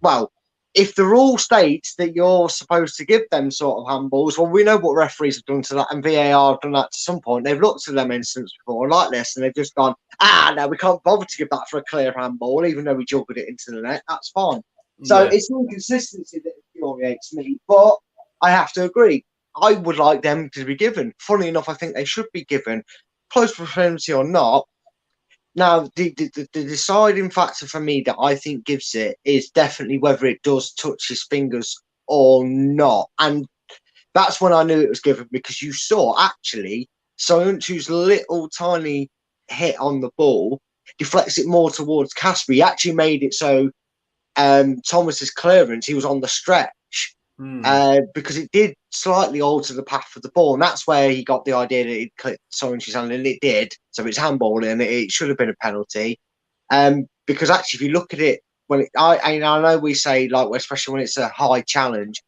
well, if the rule states that you're supposed to give them sort of handballs, well, we know what referees have done to that, and VAR have done that to some point. They've looked at them incidents before like this, and they've just gone, no, we can't bother to give that for a clear handball, even though we juggled it into the net. That's fine. So it's an inconsistency that infuriates me, but I have to agree. I would like them to be given. Funny enough, I think they should be given, close proximity or not. Now, the deciding factor for me that I think gives it is definitely whether it does touch his fingers or not. And that's when I knew it was given, because you saw, actually, Soyuncu's little tiny hit on the ball deflects it more towards Casper. He actually made it so Thomas's clearance, he was on the stretch, because it did slightly alter the path of the ball, and that's where he got the idea that it clipped Soyuncu's hand, and it did. So it's handball, and it should have been a penalty. Because actually, if you look at it, I know we say, like, especially when it's a high challenge,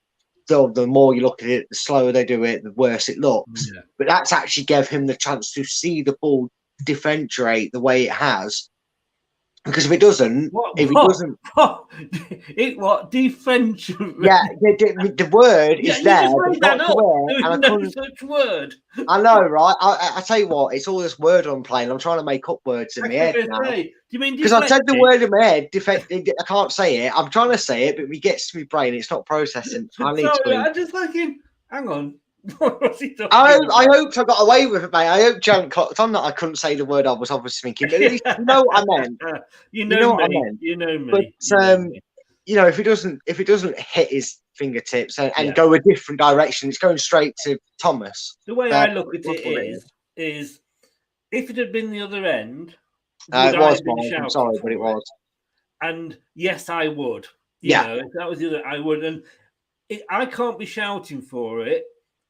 the more you look at it, the slower they do it, the worse it looks. Yeah. But that's actually gave him the chance to see the ball differentiate the way it has. Because if it doesn't, differentiate? Yeah, the word is there. But not no such word. I know, right? I tell you what, it's all this word I'm playing. I'm trying to make up words in my head now. Do you mean because I said the word in my head? I can't say it. I'm trying to say it, but it gets to my brain. It's not processing. I'm just thinking. Hang on. I hoped I got away with it, mate. I hope Jan clocked on that I couldn't say the word I was obviously thinking. But at least you know what I meant. You know what I meant. You know me. But if it doesn't hit his fingertips and go a different direction, it's going straight to Thomas. The way I look at it is if it had been the other end, Would It I was have been mine. I'm shouting sorry, for but it was. And yes, I would. Yeah. If that was the other, I would. And I can't be shouting for it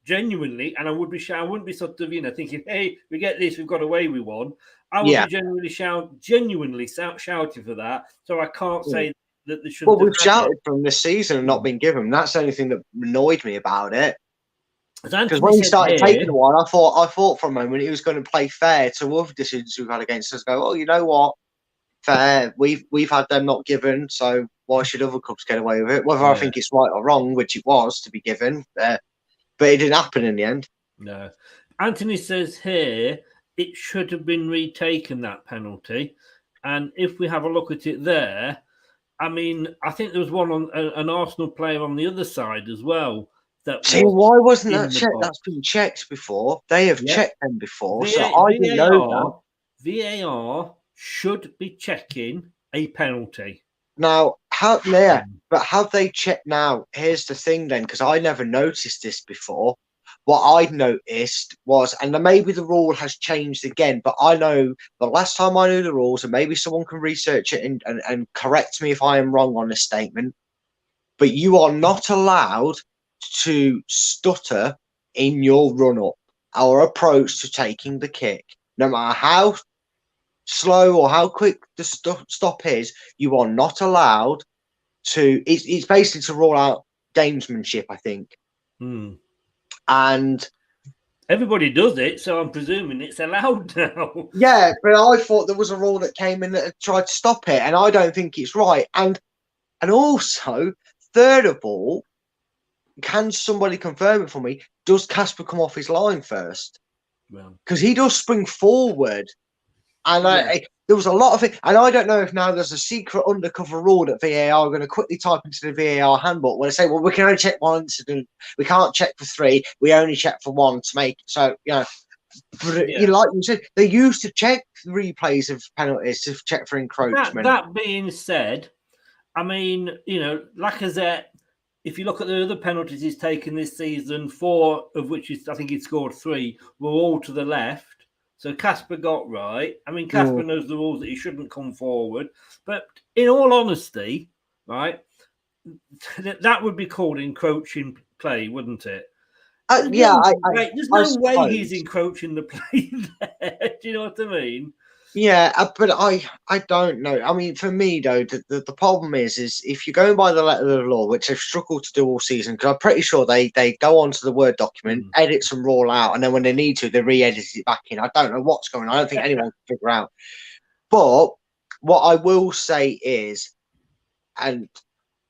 genuinely, and I would be I wouldn't be sort of thinking, hey, we get this, we've got away with one. I would be genuinely shouting for that. So I can't say that they shouldn't. Well, we've shouted from this season and not been given. That's the only thing that annoyed me about it. Because when he started taking one, I thought for a moment he was going to play fair to other decisions we've had against us. Go, oh, you know what? Fair. We've had them not given, so why should other clubs get away with it? Whether I think it's right or wrong, which it was to be given, but it didn't happen in the end. No. Anthony says here it should have been retaken, that penalty. And if we have a look at it there, I mean, I think there was one on an Arsenal player on the other side as well. See, why wasn't that checked? That's been checked before. They have checked them before, so I didn't know that. VAR should be checking a penalty. Now, have they checked now? Here's the thing then, because I never noticed this before. What I noticed was, and maybe the rule has changed again, but I know the last time I knew the rules, and maybe someone can research it and correct me if I am wrong on this statement, but you are not allowed to stutter in your run-up or approach to taking the kick. No matter how slow or how quick the stop is, you are not allowed to. It's basically to rule out gamesmanship, I think. And everybody does it, so I'm presuming it's allowed now. Yeah, but I thought there was a rule that came in that had tried to stop it, and I don't think it's right. And also, third of all, can somebody confirm it for me? Does Casper come off his line first? Because he does spring forward. And there was a lot of it. And I don't know if now there's a secret undercover rule that VAR are going to quickly type into the VAR handbook where they say, well, we can only check one incident. We can't check for three. We only check for one to make it. So, like you said, they used to check replays of penalties to check for encroachment. That being said, I mean, Lacazette, if you look at the other penalties he's taken this season, 4 of which I think he scored 3, were all to the left. So Casper got right. I mean, Casper knows the rules that he shouldn't come forward. But in all honesty, right, that would be called encroaching play, wouldn't it? There's no way he's encroaching the play there. Do you know what I mean? Yeah, but I don't know. I mean, for me, though, the problem is if you're going by the letter of the law, which they've struggled to do all season, because I'm pretty sure they go onto the Word document, edit some rule out, and then when they need to, they re-edit it back in. I don't know what's going on. I don't think anyone can figure out. But what I will say is, and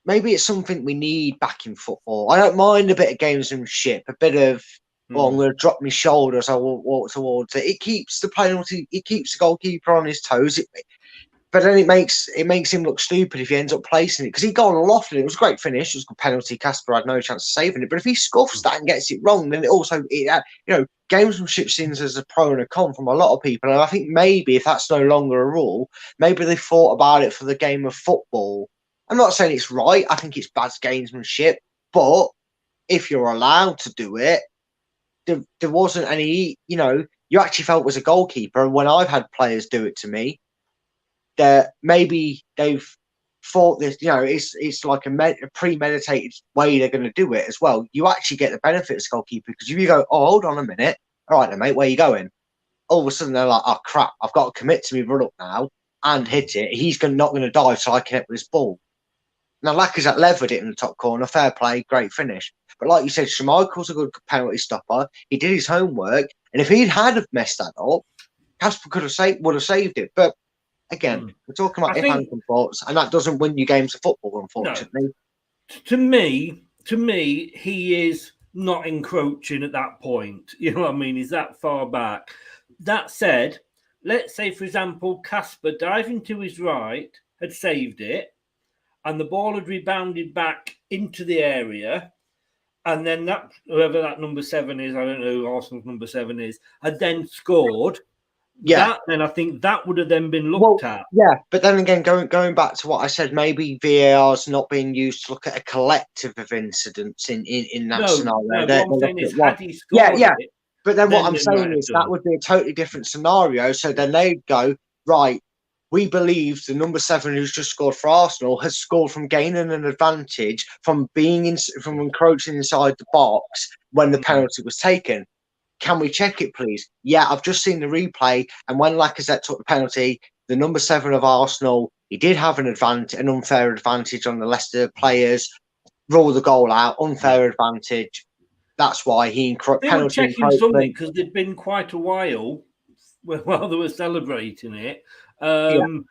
maybe it's something we need back in football. I don't mind a bit of gamesmanship, a bit of, well, I'm going to drop my shoulders. I will walk towards it. It keeps the penalty. It keeps the goalkeeper on his toes. But then it makes him look stupid if he ends up placing it, because he got on lofted. It was a great finish. It was a good penalty. Casper had no chance of saving it. But if he scuffs that and gets it wrong, then it also, gamesmanship seems as a pro and a con from a lot of people. And I think maybe if that's no longer a rule, maybe they thought about it for the game of football. I'm not saying it's right. I think it's bad gamesmanship. But if you're allowed to do it, there wasn't any, you actually felt was a goalkeeper. And when I've had players do it to me, that maybe they've thought this, it's like a premeditated way they're going to do it as well. You actually get the benefit as goalkeeper, because if you go, oh, hold on a minute, all right then, mate, where are you going? All of a sudden they're like, oh crap, I've got to commit to me run up now and hit it. He's not going to dive till I connect with his ball. Now Lacazette levered it in the top corner, fair play, great finish. But like you said, Schmeichel's a good penalty stopper. He did his homework, and if he'd had messed that up, Casper would have saved it. But again, we're talking about if-and thoughts, and that doesn't win you games of football, unfortunately. No. To me, he is not encroaching at that point. You know what I mean? He's that far back. That said, let's say, for example, Casper diving to his right had saved it, and the ball had rebounded back into the area, and then whoever that number 7 is, I don't know who Arsenal's number 7 is, had then scored. Yeah, then I think that would have then been looked at. Yeah, but then again, going back to what I said, maybe VAR's not being used to look at a collective of incidents in that scenario. No, what I'm saying is, had he scored it, but then what I'm saying is that would be a totally different scenario. So then they'd go, right, we believe the number 7 who's just scored for Arsenal has scored from gaining an advantage from from encroaching inside the box when the penalty was taken. Can we check it, please? Yeah, I've just seen the replay, and when Lacazette took the penalty, the number 7 of Arsenal, he did have an unfair advantage on the Leicester players. Rule the goal out, unfair advantage. That's why he They were checking something because there'd been quite a while while they were celebrating it. And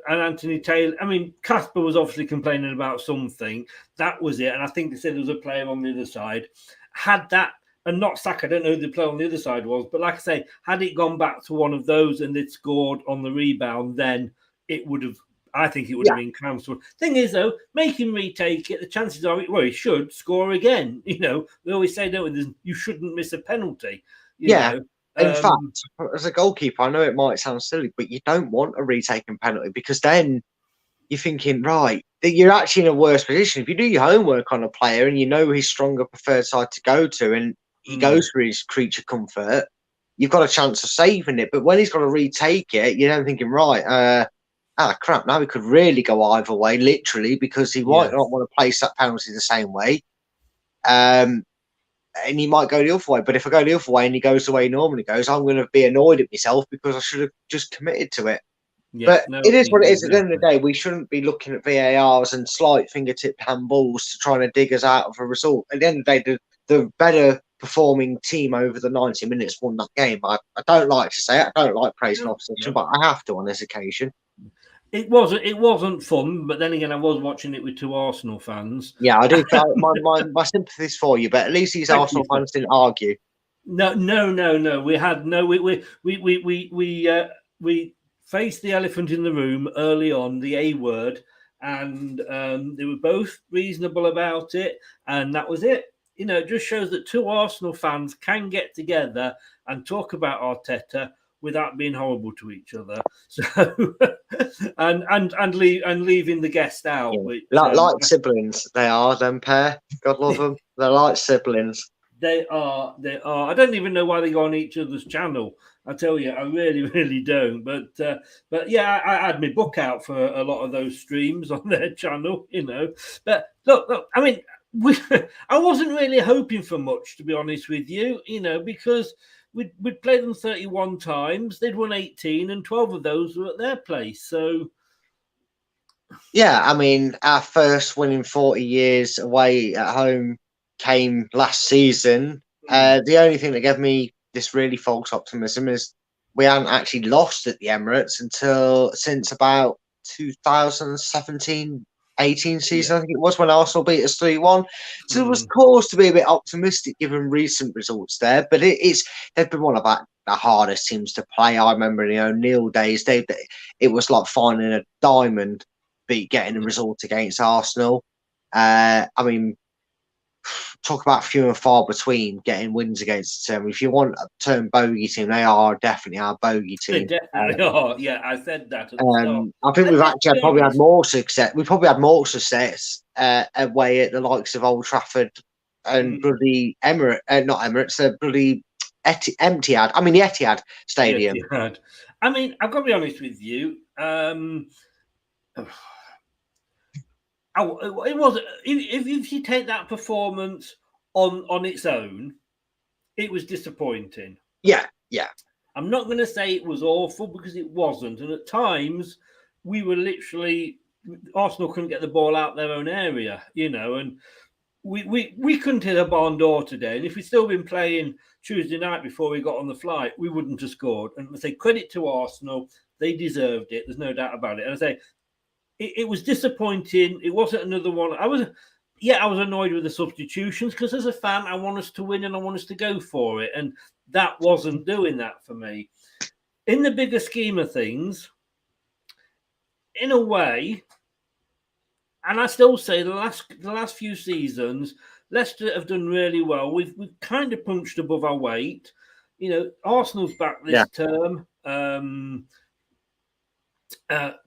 Anthony Taylor, Casper was obviously complaining about something. That was it. And I think they said there was a player on the other side. Had that, and not Saka, I don't know who the player on the other side was, but like I say, had it gone back to one of those and they'd scored on the rebound, then it would have, I think it would have been cancelled. Thing is, though, make him retake it. The chances are, he should score again. We always say, don't we, you shouldn't miss a penalty. You know? In fact, as a goalkeeper, I know it might sound silly, but you don't want a retaken penalty because then you're thinking, right, that you're actually in a worse position. If you do your homework on a player and you know his stronger preferred side to go to and he goes for his creature comfort, you've got a chance of saving it. But when he's got to retake it, you're then thinking, right, crap, now he could really go either way, literally, because he might not want to place that penalty the same way. And he might go the other way. But if I go the other way and he goes the way he normally goes, I'm going to be annoyed at myself because I should have just committed to it. Yeah, but it is what it is. At the end of the day, we shouldn't be looking at VARs and slight fingertip handballs to try to dig us out of a result. At the end of the day, the better performing team over the 90 minutes won that game. I don't like to say it. I don't like praising opposition, but I have to on this occasion. It wasn't fun, but then again, I was watching it with 2 Arsenal fans. Yeah, I do. my sympathies for you, but at least these Arsenal fans didn't argue. No. We faced the elephant in the room early on, the A word, and they were both reasonable about it, and that was it. It just shows that 2 Arsenal fans can get together and talk about Arteta without being horrible to each other. So and leaving the guest out. Yeah. Which, like siblings, they are, them pair. God love them. They're like siblings. They are. I don't even know why they go on each other's channel. I tell you, I really, really don't. But yeah, I had my book out for a lot of those streams on their channel, But look, I wasn't really hoping for much, to be honest with you, because we'd played them 31 times. They'd won 18, and 12 of those were at their place. So, yeah, our first win in 40 years away at home came last season. The only thing that gave me this really false optimism is we hadn't actually lost at the Emirates since about 2017. 18 season, I think it was, when Arsenal beat us 3-1. So there was cause to be a bit optimistic given recent results there. But they've been one of the hardest teams to play. I remember in the O'Neill days, it was like finding a diamond, getting a result against Arsenal. Talk about few and far between getting wins against them. If you want a term bogey team, they are definitely our bogey team. They definitely are. Yeah, I said that. I think we've actually probably had more success. We probably had more success away at the likes of Old Trafford and bloody Emirates, not Emirates, bloody Etihad. The Etihad Stadium. Etihad. I've got to be honest with you. It was, if you take that performance on its own, it was disappointing. Yeah. I'm not going to say it was awful because it wasn't. And at times, we were literally, Arsenal couldn't get the ball out their own area, and we couldn't hit a barn door today. And if we'd still been playing Tuesday night before we got on the flight, we wouldn't have scored. And I say credit to Arsenal, they deserved it. There's no doubt about it. And I say, it was disappointing. It wasn't another one. I was annoyed with the substitutions because as a fan, I want us to win and I want us to go for it. And that wasn't doing that for me. In the bigger scheme of things, in a way, and I still say the last few seasons, Leicester have done really well. We've kind of punched above our weight. Arsenal's back this term.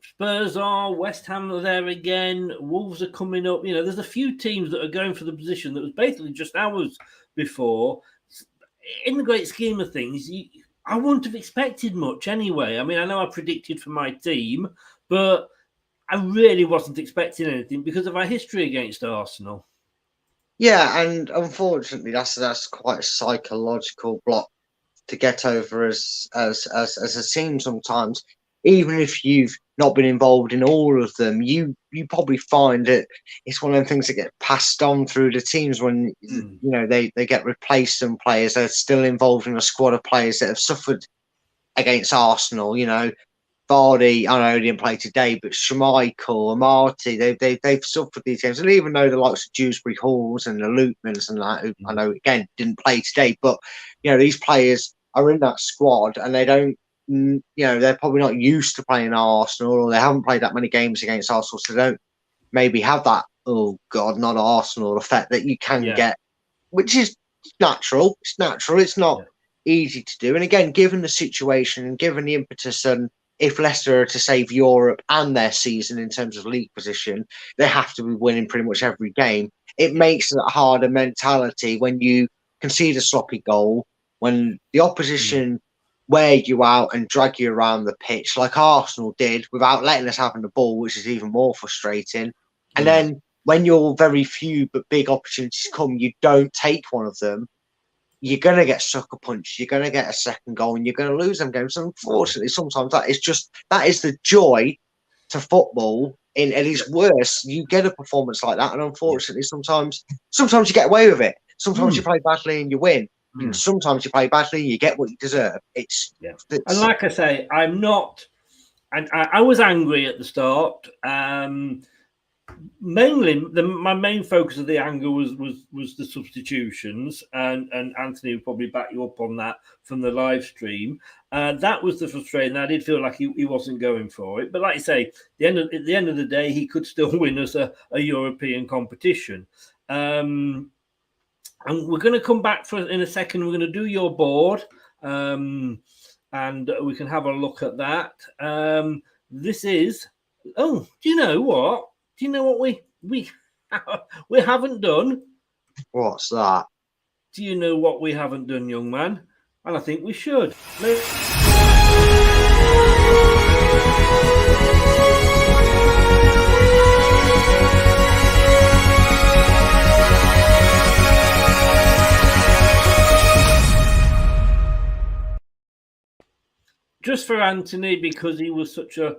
Spurs are, West Ham are there again, Wolves are coming up. There's a few teams that are going for the position that was basically just ours before. In the great scheme of things, I wouldn't have expected much anyway. I mean, I know I predicted for my team, but I really wasn't expecting anything because of our history against Arsenal. Yeah, and unfortunately, that's quite a psychological block to get over as a team sometimes. Even if you've not been involved in all of them, you probably find that it's one of the things that get passed on through the teams when they get replaced. Some players that are still involved in a squad of players that have suffered against Arsenal. Vardy, I know he didn't play today, but Schmeichel, Amati, they've suffered these games. And even though the likes of Dewsbury Halls and the Lootmans and that, who I know again didn't play today, but these players are in that squad and they don't, they're probably not used to playing Arsenal, or they haven't played that many games against Arsenal, so they don't maybe have that, oh God, not Arsenal effect that you can get, which is natural. It's natural. It's not easy to do. And again, given the situation and given the impetus, and if Leicester are to save Europe and their season in terms of league position, they have to be winning pretty much every game. It makes it a harder mentality when you concede a sloppy goal, when the opposition wear you out and drag you around the pitch like Arsenal did without letting us have the ball, which is even more frustrating. And then when your very few but big opportunities come, you don't take one of them, you're going to get sucker punched, you're going to get a second goal, and you're going to lose them games. And unfortunately, sometimes that is the joy to football. At its worst, you get a performance like that, and unfortunately, sometimes you get away with it. Sometimes you play badly and you win. And sometimes you play badly and you get what you deserve. And like I say, I'm not. And I was angry at the start. Mainly, my main focus of the anger was the substitutions, and Anthony would probably back you up on that from the live stream. That was the frustration. I did feel like he wasn't going for it, but like you say, at the end of the day, he could still win us a European competition. And we're going to come back in a second. We're going to do your board, and we can have a look at that. This is. Oh, do you know what? Do you know what we haven't done? What's that? Do you know what we haven't done, young man? And I think we should. Just for Anthony, because he was such a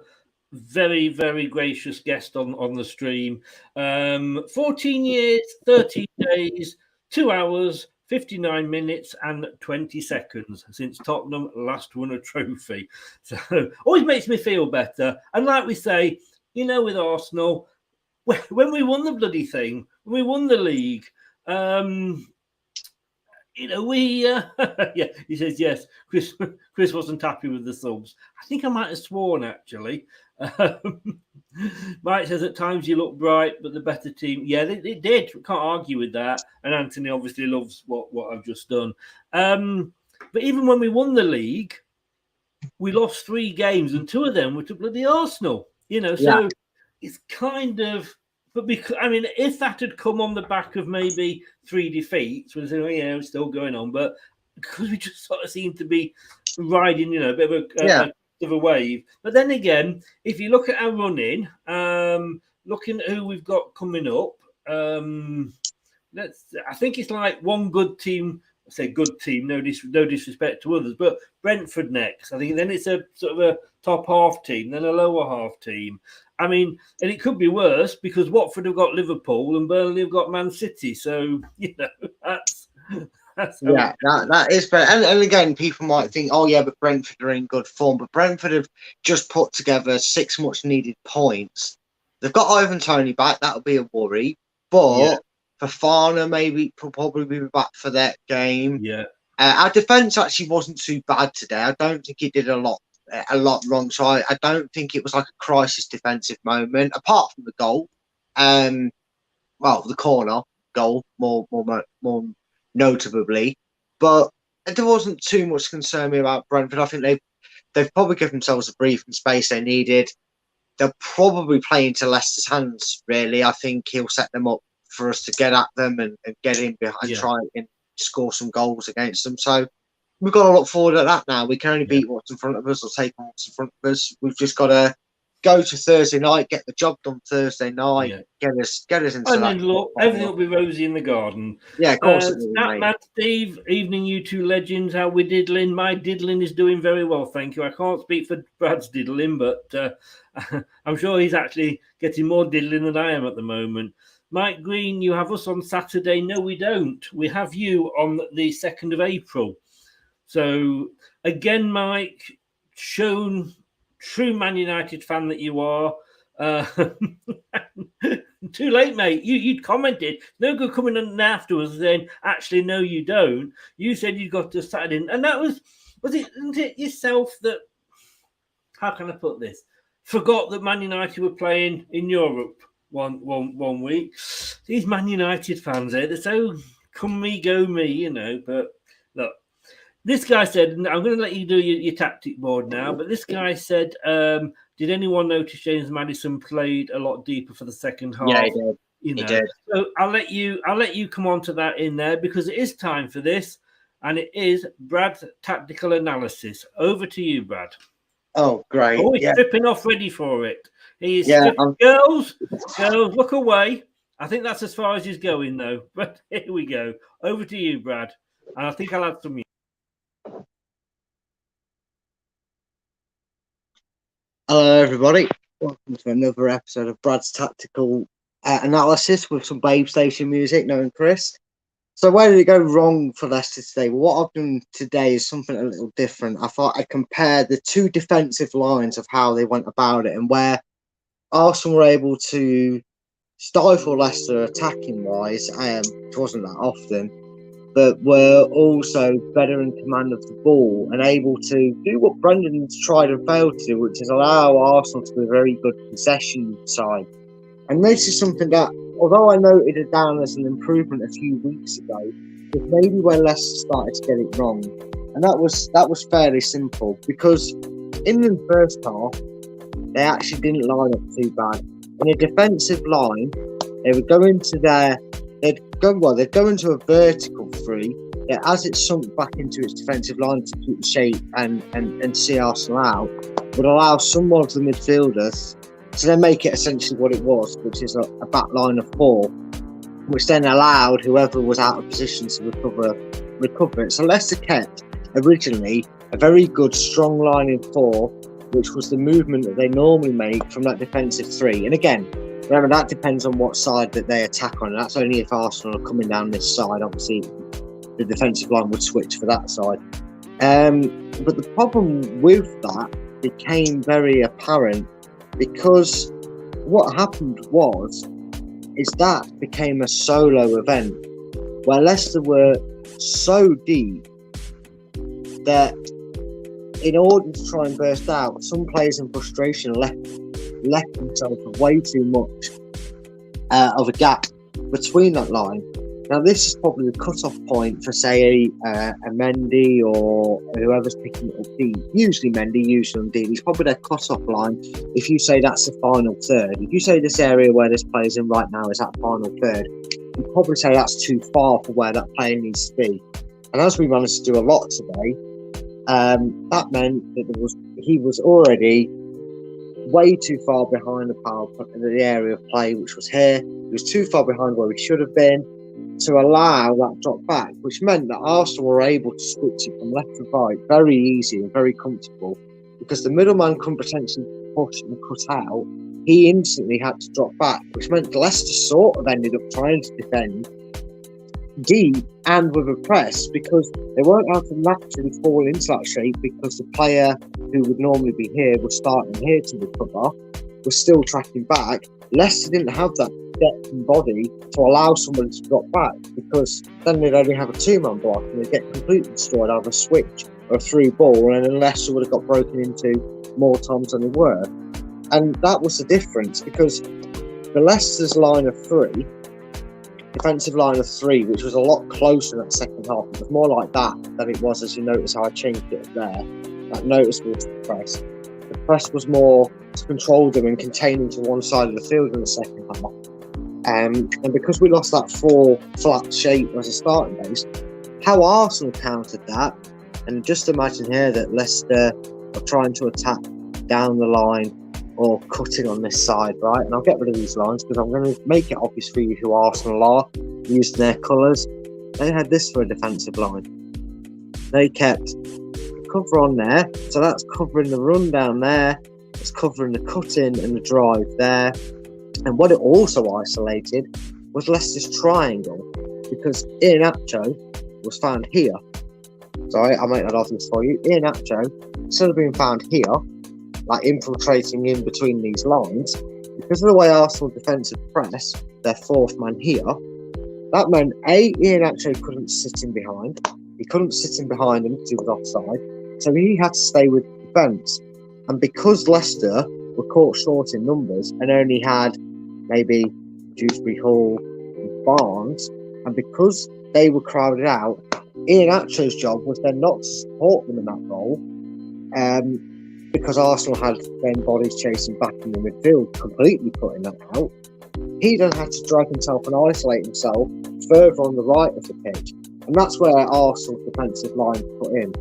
very, very gracious guest on the stream. 14 years, 13 days, 2 hours, 59 minutes and 20 seconds since Tottenham last won a trophy. So always makes me feel better. And like we say, with Arsenal, when we won the bloody thing, when we won the league, he says yes. Chris wasn't happy with the subs. I think I might have sworn actually. Mike says at times you look bright, but the better team. Yeah, they did. Can't argue with that. And Anthony obviously loves what I've just done. But even when we won the league, we lost 3 games, and 2 of them were to bloody Arsenal. So it's kind of. But because if that had come on the back of maybe 3 defeats, we'd say, it's still going on. But because we just sort of seem to be riding, a bit of a wave. But then again, if you look at our running, looking at who we've got coming up, I think it's like one good team. I say good team, no disrespect to others, but Brentford next. I think then it's a sort of a top half team, then a lower half team. And it could be worse because Watford have got Liverpool and Burnley have got Man City. So, that's that is better. And again, people might think, but Brentford are in good form. But Brentford have just put together 6 much needed points. They've got Ivan Toney back. That'll be a worry. But Fofana maybe will probably be back for that game. Yeah. Our defence actually wasn't too bad today. I don't think he did a lot wrong. So I don't think it was like a crisis defensive moment, apart from the goal. The corner goal, more notably. But there wasn't too much concern me about Brentford. I think they've probably given themselves a breathing space they needed. They'll probably play into Leicester's hands, really. I think he'll set them up for us to get at them and get in behind, try and score some goals against them. So we've got to look forward at that now. We can only beat what's in front of us or take on what's in front of us. We've just got to go to Thursday night, get the job done Thursday night, get us into and that. then look, everything will be rosy in the garden. Yeah, of course. It will, Matt, Steve, evening, you two legends. How we diddling? My diddling is doing very well, thank you. I can't speak for Brad's diddling, but I'm sure he's actually getting more diddling than I am at the moment. Mike Green, you have us on Saturday. No, we don't. We have you on the 2nd of April. So, again, Mike, shown true Man United fan that you are. Too late, mate. You'd commented. No good coming in afterwards then, actually, no, you don't. You said you got to Saturday. And that wasn't it yourself that, how can I put this? Forgot that Man United were playing in Europe one week. These Man United fans, they're so come me, go me, you know. But look, this guy said, I'm going to let you do your tactic board now, but this guy said, did anyone notice James Maddison played a lot deeper for the second half? Yeah, he did. You know? He did. So I'll let you come on to that in there because it is time for this, and it is Brad's tactical analysis. Over to you, Brad. Oh, great. Oh, he's stripping off ready for it. He's girls, look away. I think that's as far as he's going, though. But here we go. Over to you, Brad. And I think I'll add some. Hello, everybody. Welcome to another episode of Brad's Tactical Analysis with some Babe Station music, knowing Chris. So where did it go wrong for Leicester today? Well, what I've done today is something a little different. I thought I'd compare the two defensive lines of how they went about it and where Arsenal were able to stifle Leicester attacking-wise, which wasn't that often, but were also better in command of the ball and able to do what Brendan's tried and failed to do, which is allow Arsenal to be a very good possession side. And this is something that, although I noted it down as an improvement a few weeks ago, is maybe where Leicester started to get it wrong. And that was fairly simple, because in the first half, they actually didn't line up too bad. In a defensive line, they would go into they'd go into a vertical three that, as it sunk back into its defensive line to keep the shape and see Arsenal out, would allow some of the midfielders to then make it essentially what it was, which is a back line of four, which then allowed whoever was out of position to recover it. So Leicester kept originally a very good strong line in four, which was the movement that they normally make from that defensive three. And again, remember, that depends on what side that they attack on. And that's only if Arsenal are coming down this side. Obviously, the defensive line would switch for that side. But the problem with that became very apparent, because what happened is that became a solo event where Leicester were so deep that in order to try and burst out, some players in frustration left themselves with way too much of a gap between that line. Now, this is probably the cut-off point for, say, a Mendy or whoever's picking it up deep. Usually Mendy, usually on deep. He's probably their cut-off line if you say that's the final third. If you say this area where this player's in right now is that final third, you'd probably say that's too far for where that player needs to be. And as we managed to do a lot today, that meant that he was already way too far behind the area of play, which was here. He was too far behind where he should have been to allow that drop back, which meant that Arsenal were able to switch it from left to right very easy and very comfortable, because the middleman couldn't potentially push and cut out. He instantly had to drop back, which meant Leicester sort of ended up trying to defend deep and with a press, because they weren't able to naturally fall into that shape, because the player who would normally be here was starting here to recover, was still tracking back. Leicester didn't have that depth and body to allow somebody to drop back, because then they'd only have a two-man block and they'd get completely destroyed out of a switch or a through ball, and then Leicester would have got broken into more times than they were. And that was the difference, because the Leicester's line of three, defensive line of three, which was a lot closer in that second half, it was more like that than it was, as you notice how I changed it there, that noticeable press. The press was more to control them and contain them to one side of the field in the second half. And because we lost that four flat shape as a starting base, how Arsenal countered that And just imagine here that Leicester are trying to attack down the line or cutting on this side, right? And I'll get rid of these lines because I'm going to make it obvious for you who Arsenal are, using their colours. They had this for a defensive line. They kept cover on there, so that's covering the run down there, it's covering the cutting and the drive there. And what it also isolated was Leicester's triangle, because Iheanacho was found here. Sorry, I'll make that obvious for you. Iheanacho, instead of being found here, like infiltrating in between these lines, because of the way Arsenal defensive press, their fourth man here, that meant Iheanacho couldn't sit in behind. He couldn't sit in behind him because he was offside, so he had to stay with the defence. And because Leicester were caught short in numbers and only had maybe Dewsbury Hall and Barnes, and because they were crowded out, Iheanacho's job was then not to support them in that role, because Arsenal had then bodies chasing back in the midfield, completely putting that out. He then had to drag himself and isolate himself further on the right of the pitch. And that's where Arsenal's defensive line put in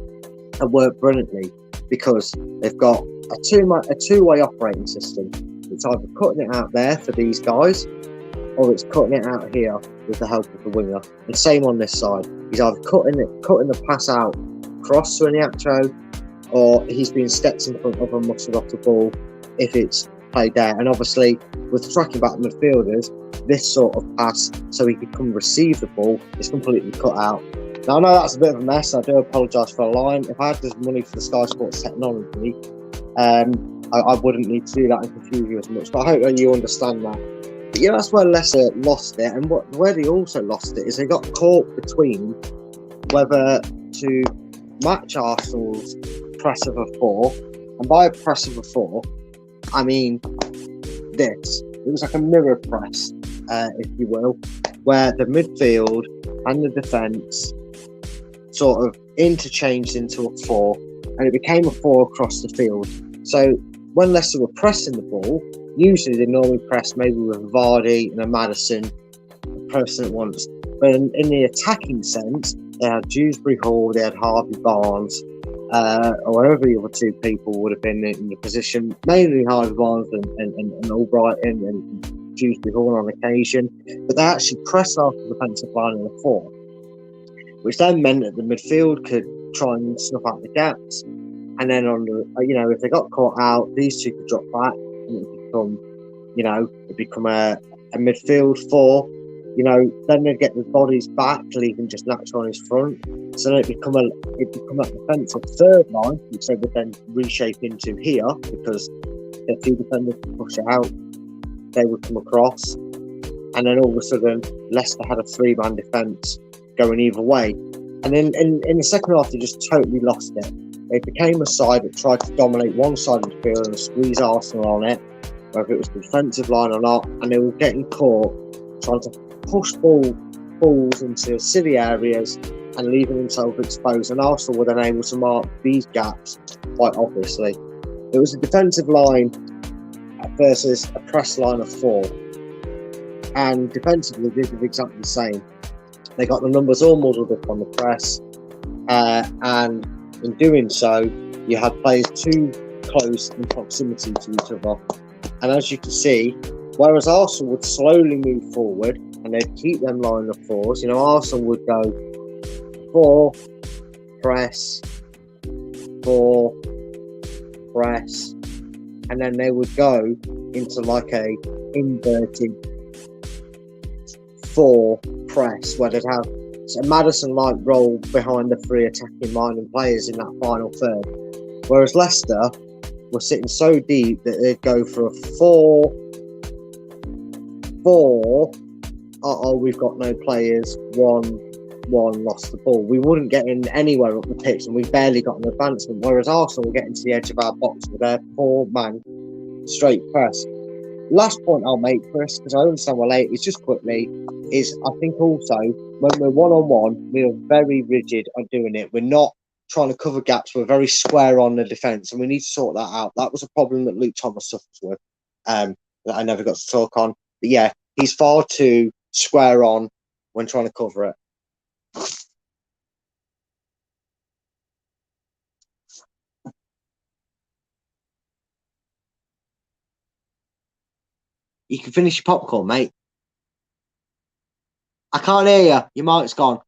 and worked brilliantly, because they've got a two-way operating system. It's either cutting it out there for these guys, or it's cutting it out here with the help of the winger. And same on this side. He's either cutting the pass out across to Iheanacho, or he's being stepped in front of and muscled off the ball if it's played there. And obviously, with tracking back the midfielders, this sort of pass, so he could come receive the ball, is completely cut out. Now, I know that's a bit of a mess. I do apologise for the line. If I had this money for the Sky Sports technology, I wouldn't need to do that and confuse you as much. But I hope that you understand that. But yeah, that's where Leicester lost it. And where they also lost it is they got caught between whether to match Arsenal's press of a 4. And by a press of a 4, I mean this. It was like a mirror press, if you will, where the midfield and the defence sort of interchanged into a 4, and it became a 4 across the field. So when Leicester were pressing the ball, usually they normally press maybe with a Vardy and a Maddison pressing at once. But in the attacking sense, they had Dewsbury Hall, they had Harvey Barnes, or wherever the other two people would have been in the position, mainly Harvey Barnes and Albrighton and Dewsbury Hall on occasion. But they actually pressed off the defensive line in a 4, which then meant that the midfield could try and snuff out the gaps. And then on the, if they got caught out, these two could drop back and it'd become a midfield 4. Then they'd get the bodies back, leaving just Nacho on his front. So it'd become a defensive third line, which they would then reshape into here, because their two defenders could push it out. They would come across, and then all of a sudden, Leicester had a 3-man defence going either way. And then in the second half, they just totally lost it. They became a side that tried to dominate one side of the field and squeeze Arsenal on it, whether it was the defensive line or not, and they were getting caught trying to push balls into silly areas and leaving themselves exposed. And Arsenal were then able to mark these gaps quite obviously. It was a defensive line versus a press line of 4, and defensively they did exactly the same. They got the numbers all muddled up on the press, and in doing so, you had players too close in proximity to each other. And as you can see, whereas Arsenal would slowly move forward and they'd keep them line of 4s, Arsenal would go 4, press, 4, press, and then they would go into like a inverted 4 press, where they'd have a Maddison-like role behind the 3 attacking minded players in that final third. Whereas Leicester were sitting so deep that they'd go for a 4. We've got no players. 1, lost the ball. We wouldn't get in anywhere up the pitch, and we barely got an advancement. Whereas Arsenal were getting to the edge of our box with their 4-man straight press. Last point I'll make, Chris, because I understand we're late, is just quickly, is I think also when we're one-on-one, we are very rigid on doing it. We're not trying to cover gaps. We're very square on the defence, and we need to sort that out. That was a problem that Luke Thomas suffers with, that I never got to talk on. But yeah, he's far too square on when trying to cover it. You can finish your popcorn, mate. I can't hear you. Your mic's gone.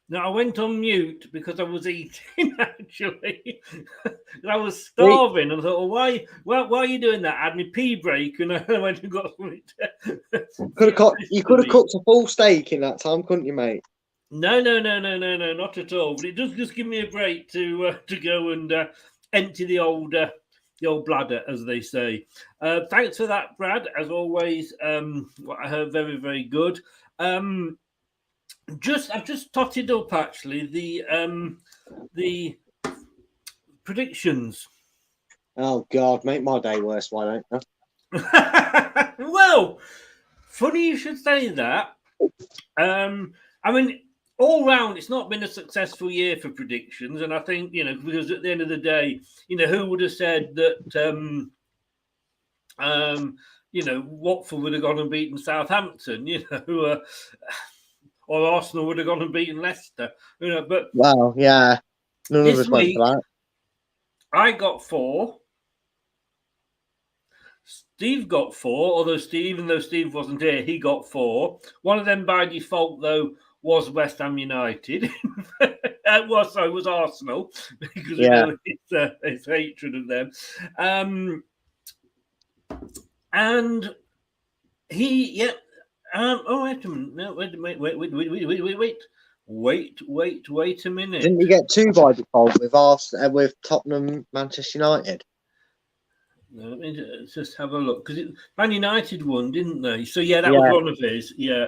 No, I went on mute because I was eating, actually. I was starving. And I thought, why are you doing that? I had my pee break and I went and got something You could have cooked a full steak in that time, couldn't you, mate? No, not at all. But it does just give me a break to go and empty the old bladder, as they say. Thanks for that, Brad. As always, what I heard, very, very good. I've just totted up actually the predictions. Oh God, make my day worse, why don't you? Well, funny you should say that. I mean, all round, it's not been a successful year for predictions, and I think, you know, because at the end of the day, you know, who would have said that you know, Watford would have gone and beaten Southampton, you know, or Arsenal would have gone and beaten Leicester, you know. But wow, yeah, none of this us went week, for that. I got 4. Steve got 4, even though Steve wasn't here, he got 4. One of them by default, though, was West Ham United. It was Arsenal, because you know, it's hatred of them. And he, oh, wait a minute. No, wait a minute. Didn't you get 2 by default with Arsenal, with Tottenham, Manchester United? No, let me just have a look, because Man United won, didn't they? So yeah, that was one of his. Yeah.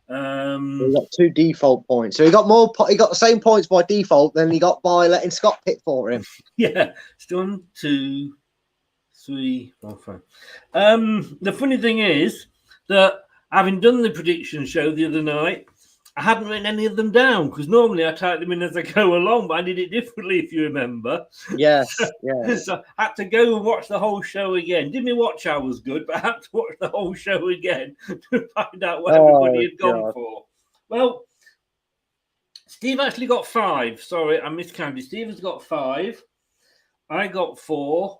He got 2 default points, so he got more. He got the same points by default than he got by letting Scott pick for him. Yeah, it's 1, 2, 3, 4, 5. The funny thing is that having done the prediction show the other night, I hadn't written any of them down, because normally I type them in as I go along, but I did it differently, if you remember. Yes. So I had to go and watch the whole show again. Did my watch hours good, but I had to watch the whole show again to find out what everybody had gone for. Well, Steve actually got 5. Sorry, I miscounted. Steven's got 5. I got 4.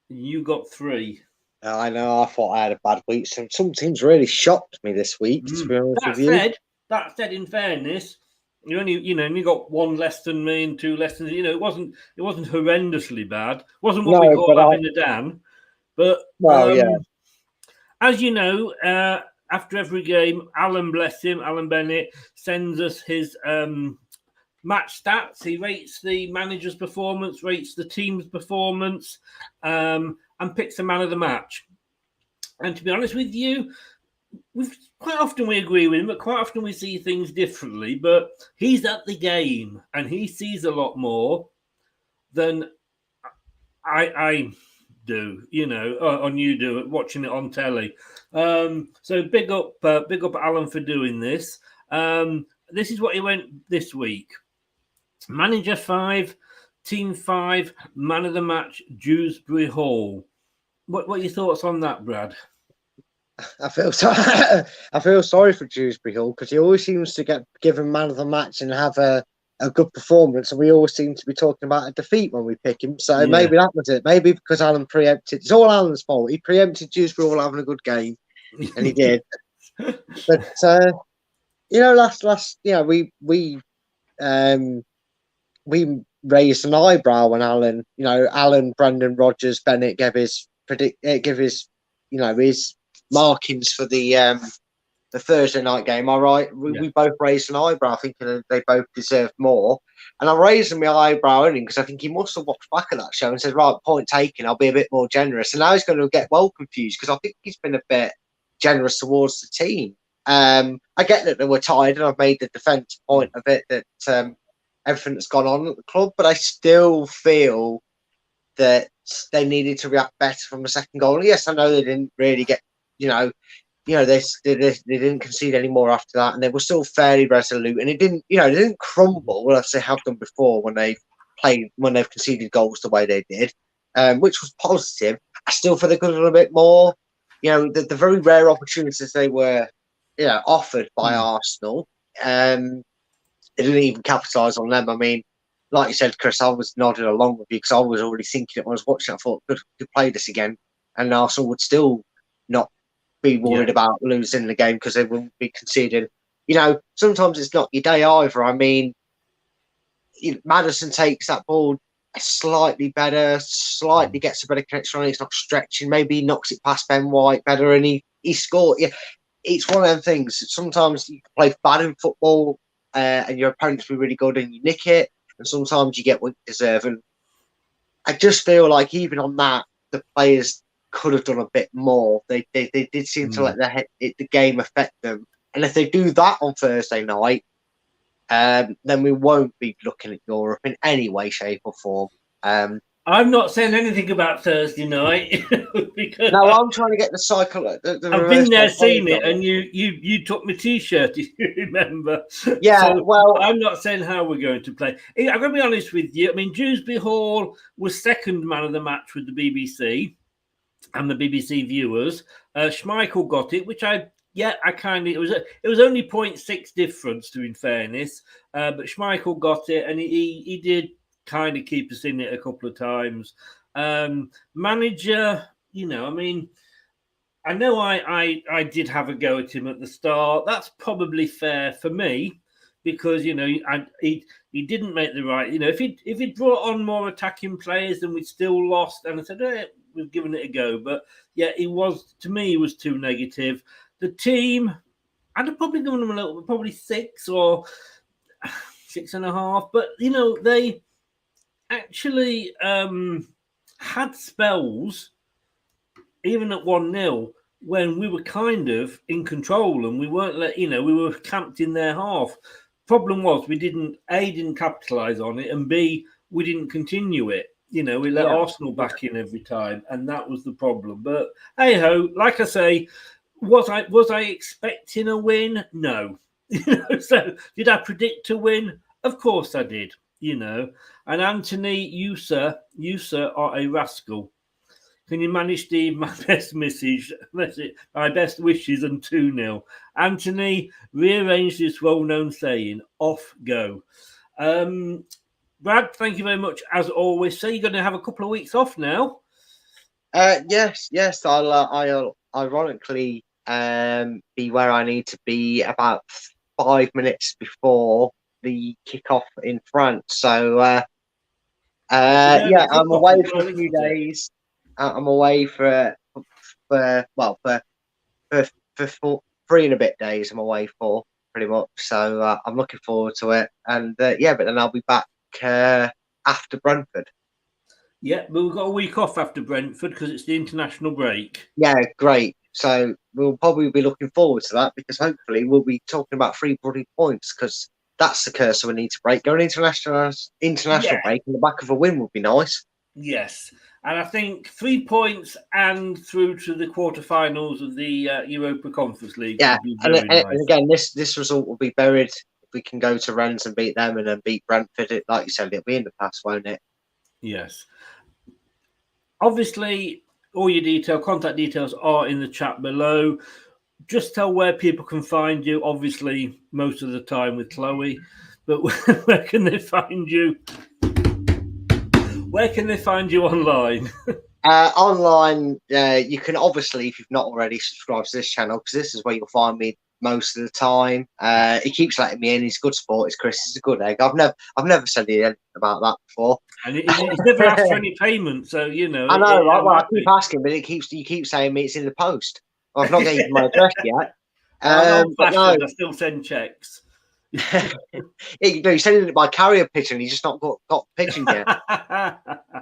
And you got 3. I know. I thought I had a bad week. Some teams really shocked me this week. To be honest with you. That said, in fairness, you only got 1 less than me and 2 less than, you know, it wasn't horrendously bad. It wasn't what we call having a Dan. But as you know, after every game, Alan, bless him, Alan Bennett, sends us his match stats. He rates the manager's performance, rates the team's performance, and picks a man of the match. And to be honest with you, quite often we agree with him, but quite often we see things differently. But he's at the game and he sees a lot more than I do, you know, on you do, watching it on telly. So big up Alan for doing this. This is what he went this week. Manager 5, team 5, man of the match, Dewsbury Hall. What are your thoughts on that, Brad? I feel sorry for Dewsbury Hall, because he always seems to get given man of the match and have a good performance, and we always seem to be talking about a defeat when we pick him. So maybe that was it. Maybe because Alan preempted. It's all Alan's fault. He preempted Dewsbury Hall having a good game, and he did. But you know, last we raised an eyebrow when Alan, Brendan Rodgers, Bennett gave his his markings for the Thursday night game. All right, we both raised an eyebrow, thinking they both deserved more. And I raised my eyebrow only because I think he must have watched back at that show and said, "Right, point taken. I'll be a bit more generous." And now he's going to get well confused, because I think he's been a bit generous towards the team. I get that they were tired, and I've made the defence point of it that everything that's gone on at the club, but I still feel that they needed to react better from the second goal. And yes, I know they didn't really get, they didn't concede any more after that, and they were still fairly resolute. And it didn't, they didn't crumble as they have done before when they've conceded goals the way they did, which was positive. I still feel they could have done a bit more. The very rare opportunities they were, offered by Arsenal, they didn't even capitalise on them. I mean, like you said, Chris, I was nodding along with you because I was already thinking it when I was watching. I thought, good play this again, and Arsenal would still not be worried about losing the game because they wouldn't be conceding. You know, sometimes it's not your day either. I mean, Maddison takes that ball slightly better, slightly gets a better connection on it. He's not stretching. Maybe he knocks it past Ben White better and he scored. Yeah, it's one of them things. Sometimes you play bad in football and your opponent's be really good and you nick it. And sometimes you get what you deserve. And I just feel like even on that, the players could have done a bit more. They did seem to let the game affect them. And if they do that on Thursday night, then we won't be looking at Europe in any way, shape, or form. I'm not saying anything about Thursday night because no, I'm trying to get the cycle. I've been there, seen it, and you took my T-shirt, if you remember. Yeah, so well, I'm not saying how we're going to play. I'm going to be honest with you. I mean, Dewsbury Hall was second man of the match with the BBC and the BBC viewers. Schmeichel got it, which I kind of it was only 0.6 difference, to in fairness, but Schmeichel got it, and he did kind of keep us in it a couple of times. Manager, you know, I mean, I know I did have a go at him at the start. That's probably fair for me because, you know, he didn't make the right, you know, if he'd brought on more attacking players, then we'd still lost. And I said, we've given it a go. But yeah, he was too negative. The team, I'd have probably given them a little bit, probably 6 or 6.5. But, you know, they actually had spells, even at 1-0, when we were kind of in control and we weren't we were camped in their half. Problem was we didn't capitalise on it, and B, we didn't continue it. You know, we let Arsenal back in every time, and that was the problem. But hey ho, like I say, was I expecting a win? No. So did I predict a win? Of course I did. You know, and Anthony, you sir are a rascal. Can you manage to leave my best wishes and 2-0? Anthony, rearrange this well-known saying. Off go. Brad, thank you very much as always. So you're going to have a couple of weeks off now. Yes. I'll ironically be where I need to be about 5 minutes before the kickoff in France. So I'm away for a few days. I'm away for 3 and a bit days. I'm away for pretty much. So I'm looking forward to it. And but then I'll be back after Brentford. Yeah, but we've got a week off after Brentford because it's the international break. Yeah, great. So we'll probably be looking forward to that because hopefully we'll be talking about 3 bloody points because that's the curse we need to break. Going international break in the back of a win would be nice. Yes. And I think 3 points and through to the quarterfinals of the Europa Conference League. Yeah, nice. and again, this result will be buried if we can go to Rennes and beat them and then beat Brentford. Like you said, it'll be in the past, won't it? Yes. Obviously, all your contact details are in the chat below. Just tell where people can find you. Obviously, most of the time with Chloe, but where can they find you? Where can they find you online? Online, you can obviously, if you've not already subscribed to this channel, because this is where you'll find me most of the time. He keeps letting me in. He's a good sport. It's Chris. He's a good egg. I've never said anything about that before. And he's never asked for any payment, so you know. I know, right? Well, I keep asking, but you keep saying me it's in the post. Well, I've not given you my address yet. But no. I still send checks. He's sending it by carrier pigeon. He's just not got pigeon yet.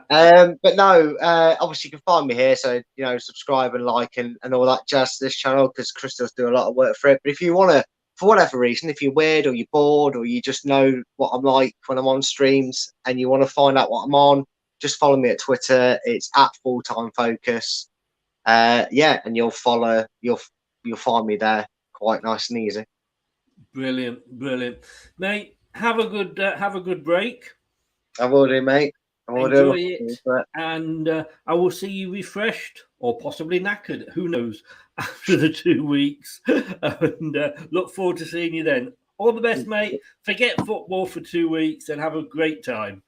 But no, obviously you can find me here. So subscribe and like and all that jazz to this channel because Chris does do a lot of work for it. But if you want to, for whatever reason, if you're weird or you're bored or you just know what I'm like when I'm on streams and you want to find out what I'm on, just follow me at Twitter. It's at Fulltime Focus. And you'll find me there quite nice and easy. Brilliant, mate. Have a good break. I will do, mate. I will Enjoy it, and I will see you refreshed or possibly knackered. Who knows? After the 2 weeks, and look forward to seeing you then. All the best, mate. Forget football for 2 weeks and have a great time.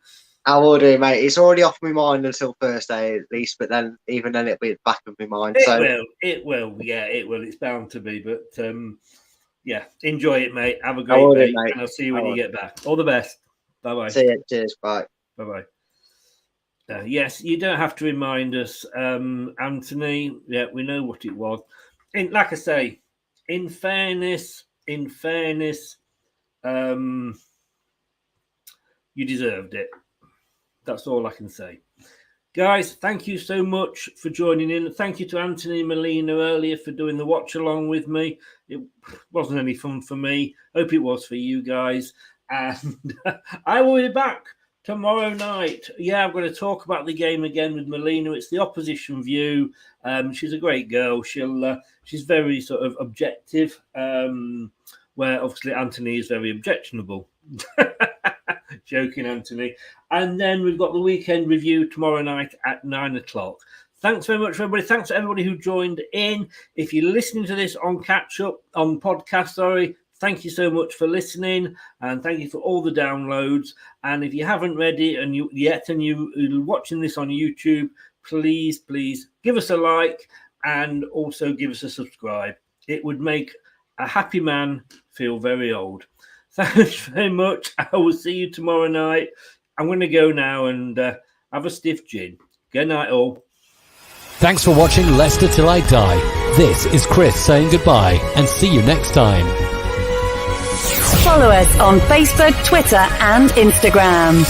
I will do, mate. It's already off my mind until Thursday at least, but then even then it'll be back of my mind. It will. Yeah, it will. It's bound to be. But yeah, enjoy it, mate. Have a great day, and I'll see you when you get back. All the best. Bye bye. See you. Cheers. Bye. Bye bye. Yes, you don't have to remind us, Anthony. Yeah, we know what it was. Like I say, in fairness, you deserved it. That's all I can say. Guys, thank you so much for joining in. Thank you to Anthony and Melina earlier for doing the watch along with me. It wasn't any fun for me. Hope it was for you guys. And I will be back tomorrow night. Yeah, I'm going to talk about the game again with Melina. It's the opposition view. She's a great girl. She's very sort of objective, where obviously Anthony is very objectionable. Joking, Anthony. And then we've got the weekend review tomorrow night at 9 o'clock. Thanks very much, everybody. Thanks to everybody who joined in. If you're listening to this on podcast, thank you so much for listening, and thank you for all the downloads. And if you haven't read it and you're watching this on YouTube, please give us a like and also give us a subscribe. It would make a happy man feel very old. Thanks very much. I will see you tomorrow night. I'm going to go now and have a stiff gin. Good night, all. Thanks for watching Leicester Till I Die. This is Chris saying goodbye, and see you next time. Follow us on Facebook, Twitter and Instagram.